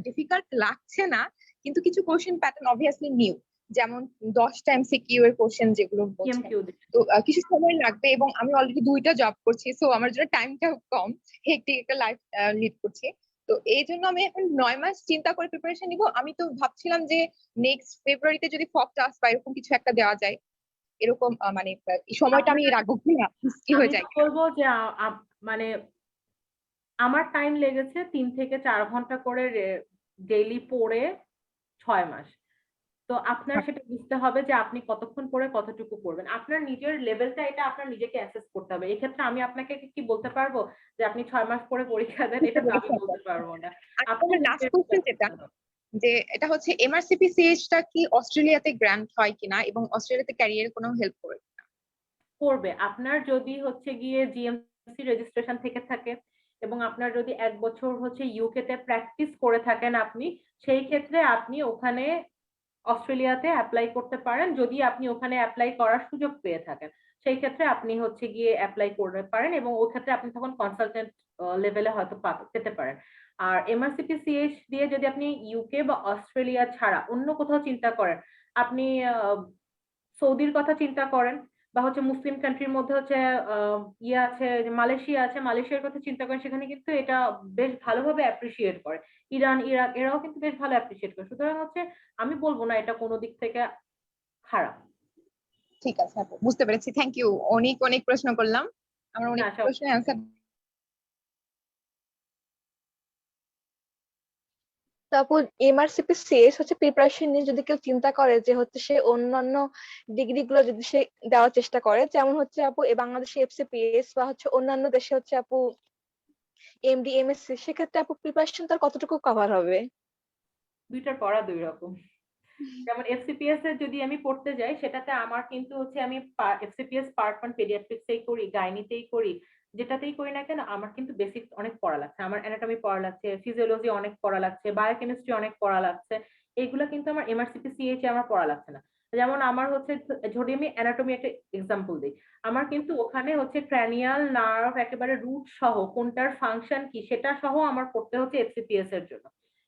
ডিফিকাল্ট লাগছে না, কিন্তু কিছু কোশ্চেন প্যাটার্ন অবভিয়াসলি নিউ, যেমন 10টা এমসিকিউ এর কোশ্চেন যেগুলো বলছেন। PMQ। তো কিছু সময় লাগবে, এবং আমি অলরেডি 2টা জব করছি, সো আমার জন্য টাইমটা কম, হেক্টিক একটা লাইফ লিড করছি। তো এই জন্য আমি এখন 9 মাস চিন্তা করে প্রিপারেশন নিব। আমি তো ভাবছিলাম যে নেক্সট ফেব্রুয়ারিতে যদি ফপ টাস্ক বা এরকম কিছু একটা দেওয়া যায়, এরকম মানে এই সময়টা আমি রাখবো কিনা, কি আমি হয়ে তো যায় কিনা? বলবো যে মানে আমার টাইম লেগেছে 3 থেকে 4 ঘন্টা করে ডেইলি পড়ে 6 মাস। তো আপনার সেটা বুঝতে হবে যে আপনি কতক্ষণ পড়ে কতটুকু পড়বেন, আপনার নিজের লেভেলটা এটা আপনার নিজেকে অ্যাসেস করতে হবে। এক্ষেত্রে আমি আপনাকে কি বলতে পারবো যে আপনি 6 মাস পরে পরীক্ষা দেন, এটা তো আমি বলতে পারবো না। আর আপনার আমার লাস্ট নিজের কোশ্চেন prepare যেটা, করতে হবে। যে এটা হচ্ছে এমআরসিপিসিএইচ টা কি অস্ট্রেলিয়াতে গ্র্যান্ট হয় কিনা, এবং অস্ট্রেলিয়াতে ক্যারিয়ার কোনো হেল্প করে? করবে আপনার যদি হচ্ছে গিয়ে জিএমসি রেজিস্ট্রেশন থেকে থাকে, এবং আপনার যদি 1 বছর হচ্ছে ইউকে তে প্র্যাকটিস করে থাকেন আপনি, সেই ক্ষেত্রে আপনি ওখানে অস্ট্রেলিয়াতে অ্যাপ্লাই করতে পারেন। যদি আপনি ওখানে অ্যাপ্লাই করার সুযোগ পেয়ে থাকেন, সেই ক্ষেত্রে আপনি হচ্ছে গিয়ে অ্যাপ্লাই করতে পারেন, এবং ওই ক্ষেত্রে আপনি তখন কনসালটেন্ট লেভেলে হয়তো পেতে পারেন। আর এমআরসিপি সিএইচ দিয়ে যদি আপনি ইউকে বা অস্ট্রেলিয়া ছাড়া অন্য কোথাও চিন্তা করেন, আপনি সৌদির কথা চিন্তা করেন, বা হচ্ছে মুসলিম কান্ট্রির মধ্যে হচ্ছে ইয়ে আছে, মালয়েশিয়া আছে, মালয়েশিয়ার কথা চিন্তা করেন, সেখানে কিন্তু এটা বেশ ভালোভাবে অ্যাপ্রিসিয়েট করে। ইরান, ইরাক এরাও কিন্তু বেশ ভালো অ্যাপ্রিসিয়েট করে। সুতরাং হচ্ছে আমি বলবো না এটা কোনো দিক থেকে খারাপ। ঠিক আছে আপু, বুঝতে পেরেছি। Thank you. অনেক অনেক প্রশ্ন করলাম, আমার অনেক না সব প্রশ্নের অ্যান্সার। তো আপু এমআরসিপি সিএস হচ্ছে প্রিপারেশন নিয়ে যদি কেউ চিন্তা করে যে হচ্ছে সে অন্যান্য ডিগ্রি গুলো যদি সে দেওয়ার চেষ্টা করে, যেমন হচ্ছে আপু বাংলাদেশে এফসিপিএস বা হচ্ছে অন্যান্য দেশে হচ্ছে আপু এমডি এমএসসি, সেক্ষেত্রে আপু প্রিপারেশন তার কতটুকু কভার হবে? দুইটার পড়া দুই রকম। যেমন এফসিপিএস এর যদি আমি পড়তে যাই, সেটাতে আমার কিন্তু হচ্ছে আমি এফসিপিএস পার্ট 1 পেডিয়াট্রিক্সেই করি, গাইনিতেই করি, যেটাতেই করি না কেন আমার কিন্তু বেসিক অনেক পড়া লাগছে, আমার অ্যানাটমি পড়া লাগছে, ফিজিওলজি অনেক পড়া লাগছে, বায়োকেমিস্ট্রি অনেক পড়া লাগছে। এইগুলো কিন্তু আমার এমআরসিপি সিএইচ এ আমার পড়া লাগছে না। যেমন আমার হচ্ছে, যদি আমি অ্যানাটমি একটা এক্সাম্পল দিই, আমার কিন্তু ওখানে হচ্ছে ক্র্যানিয়াল নার্ভ একেবারে রুট সহ কোনটার ফাংশন কি সেটা সহ আমার পড়তে হচ্ছে এফসিপিএস এর জন্য,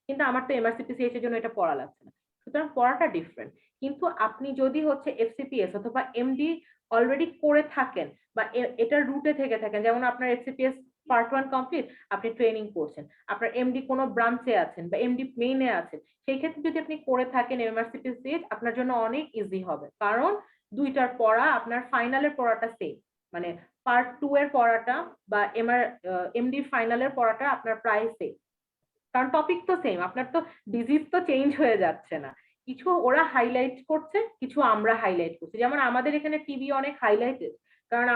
কিন্তু আমার তো এমআরসিপি সিএইচ এর জন্য এটা পড়া লাগছে না। সুতরাং পড়াটা ডিফারেন্ট। কিন্তু আপনি যদি হচ্ছে এফসিপিএস অথবা এমডি অলরেডি করে থাকেন বা এটার রুটে থেকে থাকেন, যেমন আপনার এফসিপিএস পার্ট 1 কমপ্লিট, আপনি ট্রেনিং করছেন, আপনার এমডি কোনো ব্রাঞ্চে আছেন বা এমডি মেইনে আছেন, সেই ক্ষেত্রে যদি আপনি করে থাকেন এমআরসিপিএস আপনার জন্য অনেক ইজি হবে, কারণ দুইটার পড়া আপনার ফাইনালের পড়াটা সেম, মানে পার্ট 2 এর পড়াটা বা এমডি ফাইনালের পড়াটা আপনার প্রায় সেম, কারণ টপিক তো সেম, আপনার তো ডিজিজ তো চেঞ্জ হয়ে যাচ্ছে না, কিছু ওরা হাইলাইট করছে, কিছু আমরা হাইলাইট করছি। যেমন আমাদের এখানে টিবি অনেক হাইলাইটেড, কারণ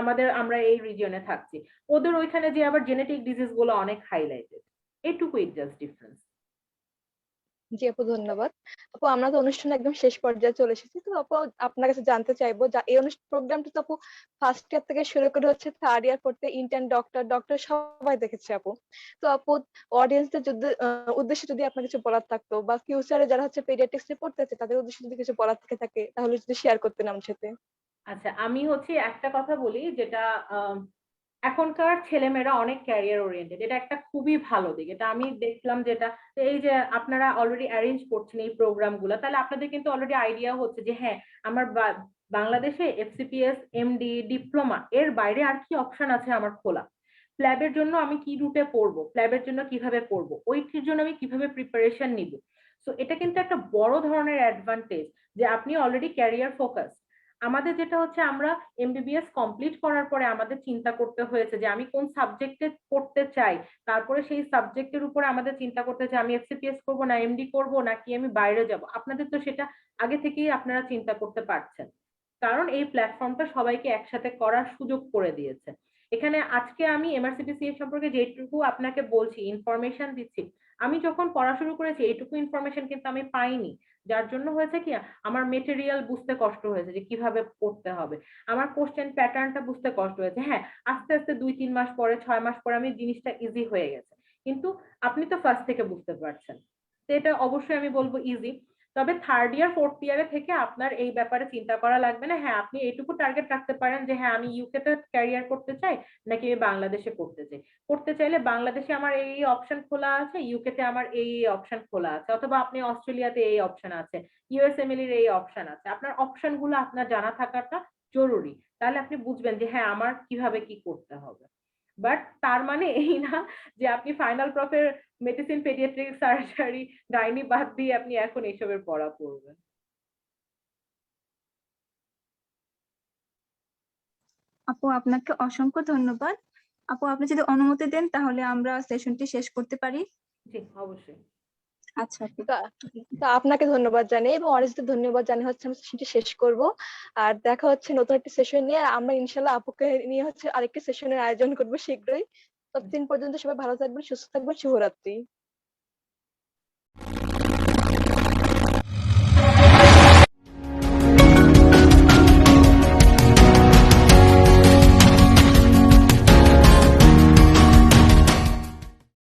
আমরা এই রিজিয়নে থাকছি, ওদের ওইখানে যে আবার জেনেটিক ডিজিজ গুলো অনেক হাইলাইটেড, এইটুকুই জাস্ট ডিফারেন্স। জি আপু, ধন্যবাদ। আপু আমরা তো অনুষ্ঠান একদম শেষ পর্যায়ে চলে এসেছি, তো আপু আপনার কাছে জানতে চাইবো যা এই প্রোগ্রামটা তো আপু ফার্স্ট ইয়ার থেকে শুরু করে হচ্ছে থার্ড ইয়ার পড়তে ইন্টার্ন ডক্টর সবাই দেখেছে আপু। তো আপু অডিয়েন্সদের যদি উদ্দেশ্যে যদি আপনার কিছু বলার থাকতো, বা ফিউচারে যারা হচ্ছে পেডিয়াট্রিক্স এ পড়তেছে তাদের উদ্দেশ্যে যদি কিছু বলার থেকে থাকে, তাহলে যদি শেয়ার করতেন আমার সাথে। আচ্ছা, আমি হচ্ছে একটা কথা বলি, যেটা এখনকার ছেলেমেয়েরা অনেক ক্যারিয়ার ওরিয়েন্টেড, এটা একটা খুবই ভালো দিক, এটা আমি দেখলাম, যেটা এই যে আপনারা অলরেডি অ্যারেঞ্জ করছেন এই প্রোগ্রামগুলো, তাহলে আপনাদের কিন্তু অলরেডি আইডিয়া হচ্ছে যে হ্যাঁ আমার বাংলাদেশে এফসিপিএস এমডি ডিপ্লোমা এর বাইরে আর কি অপশন আছে আমার খোলা, প্ল্যাবের জন্য আমি কি রুটে পড়বো, প্ল্যাবের জন্য কিভাবে পড়বো, ওইটির জন্য আমি কিভাবে প্রিপারেশন নিব। সো এটা কিন্তু একটা বড় ধরনের অ্যাডভান্টেজ যে আপনি অলরেডি ক্যারিয়ার ফোকাস। আমাদের যেটা হচ্ছে, আমরা এমবিবিএস কমপ্লিট করার পরে আমাদের চিন্তা করতে হয়েছে যে আমি কোন সাবজেক্টে পড়তে চাই, তারপরে সেই সাবজেক্টের উপরে আমাদের চিন্তা করতে চাই আমি এফসিপিএস করব না এমডি করব নাকি আমি বাইরে যাব। আপনাদের তো সেটা আগে থেকেই আপনারা চিন্তা করতে পারছেন, কারণ এই প্ল্যাটফর্মটা সবাইকে একসাথে করার সুযোগ করে দিয়েছে। এখানে আজকে আমি এমআরসিপিসিএস সম্পর্কে যেটুকু আপনাকে বলছি, ইনফরমেশন দিচ্ছি, আমি যখন পড়া শুরু করেছি এইটুকু ইনফরমেশন কিন্তু আমি পাইনি, যার জন্য হয়েছে কি আমার মেটেরিয়াল বুঝতে কষ্ট হয়েছে যে কিভাবে পড়তে হবে, আমার কোশ্চেন প্যাটার্নটা বুঝতে কষ্ট হয়েছে। হ্যাঁ, আস্তে আস্তে 2-3 মাস পরে 6 মাস পরে আমি জিনিসটা ইজি হয়ে গেছে, কিন্তু আপনি তো ফার্স্ট থেকে বুঝতে পারছেন, তো এটা অবশ্যই আমি বলবো ইজি। তবে থার্ড ইয়ার ফোর্থ ইয়ারে থেকে আপনার এই ব্যাপারে চিন্তা করা লাগবে না। হ্যাঁ, আপনি এইটুকু টার্গেট রাখতে পারেন যে হ্যাঁ আমি ইউকে তে ক্যারিয়ার করতে চাই নাকি আমি বাংলাদেশে করতে চাই, করতে চাইলে বাংলাদেশে আমার এই অপশন খোলা আছে, ইউকে তে আমার এই অপশন খোলা আছে, অথবা আপনি অস্ট্রেলিয়াতে এই অপশন আছে, ইউএসএমএল এর এই অপশন আছে, আপনার অপশন গুলো আপনার জানা থাকাটা জরুরি, তাহলে আপনি বুঝবেন যে হ্যাঁ আমার কিভাবে কি করতে হবে। বাট তার মানে এই না যে আপনি ফাইনাল প্রফের মেডিসিন পেডিয়াট্রিক সার্জারি গাইনি বাদ দিয়ে আপনি এখন এইসবের পড়া পড়বেন। আপু আপনাকে অসংখ্য ধন্যবাদ। আপু আপনি যদি অনুমতি দেন তাহলে আমরা সেশনটি শেষ করতে পারি। জি অবশ্যই। আচ্ছা আপু। তো তো আপনাকে ধন্যবাদ জানাই এবং অরিজিৎ ধন্যবাদ জানিয়ে হচ্ছে আমরা সেশনটি শেষ করব। আর দেখা হচ্ছে নতুন একটা সেশন নিয়ে, আর আমরা ইনশাল্লাহ আপুকে নিয়ে হচ্ছে আরেকটি সেশনের আয়োজন করব শীঘ্রই। ততদিন পর্যন্ত সবাই ভালো থাকবেন, সুস্থ থাকবেন, শুভরাত্রি।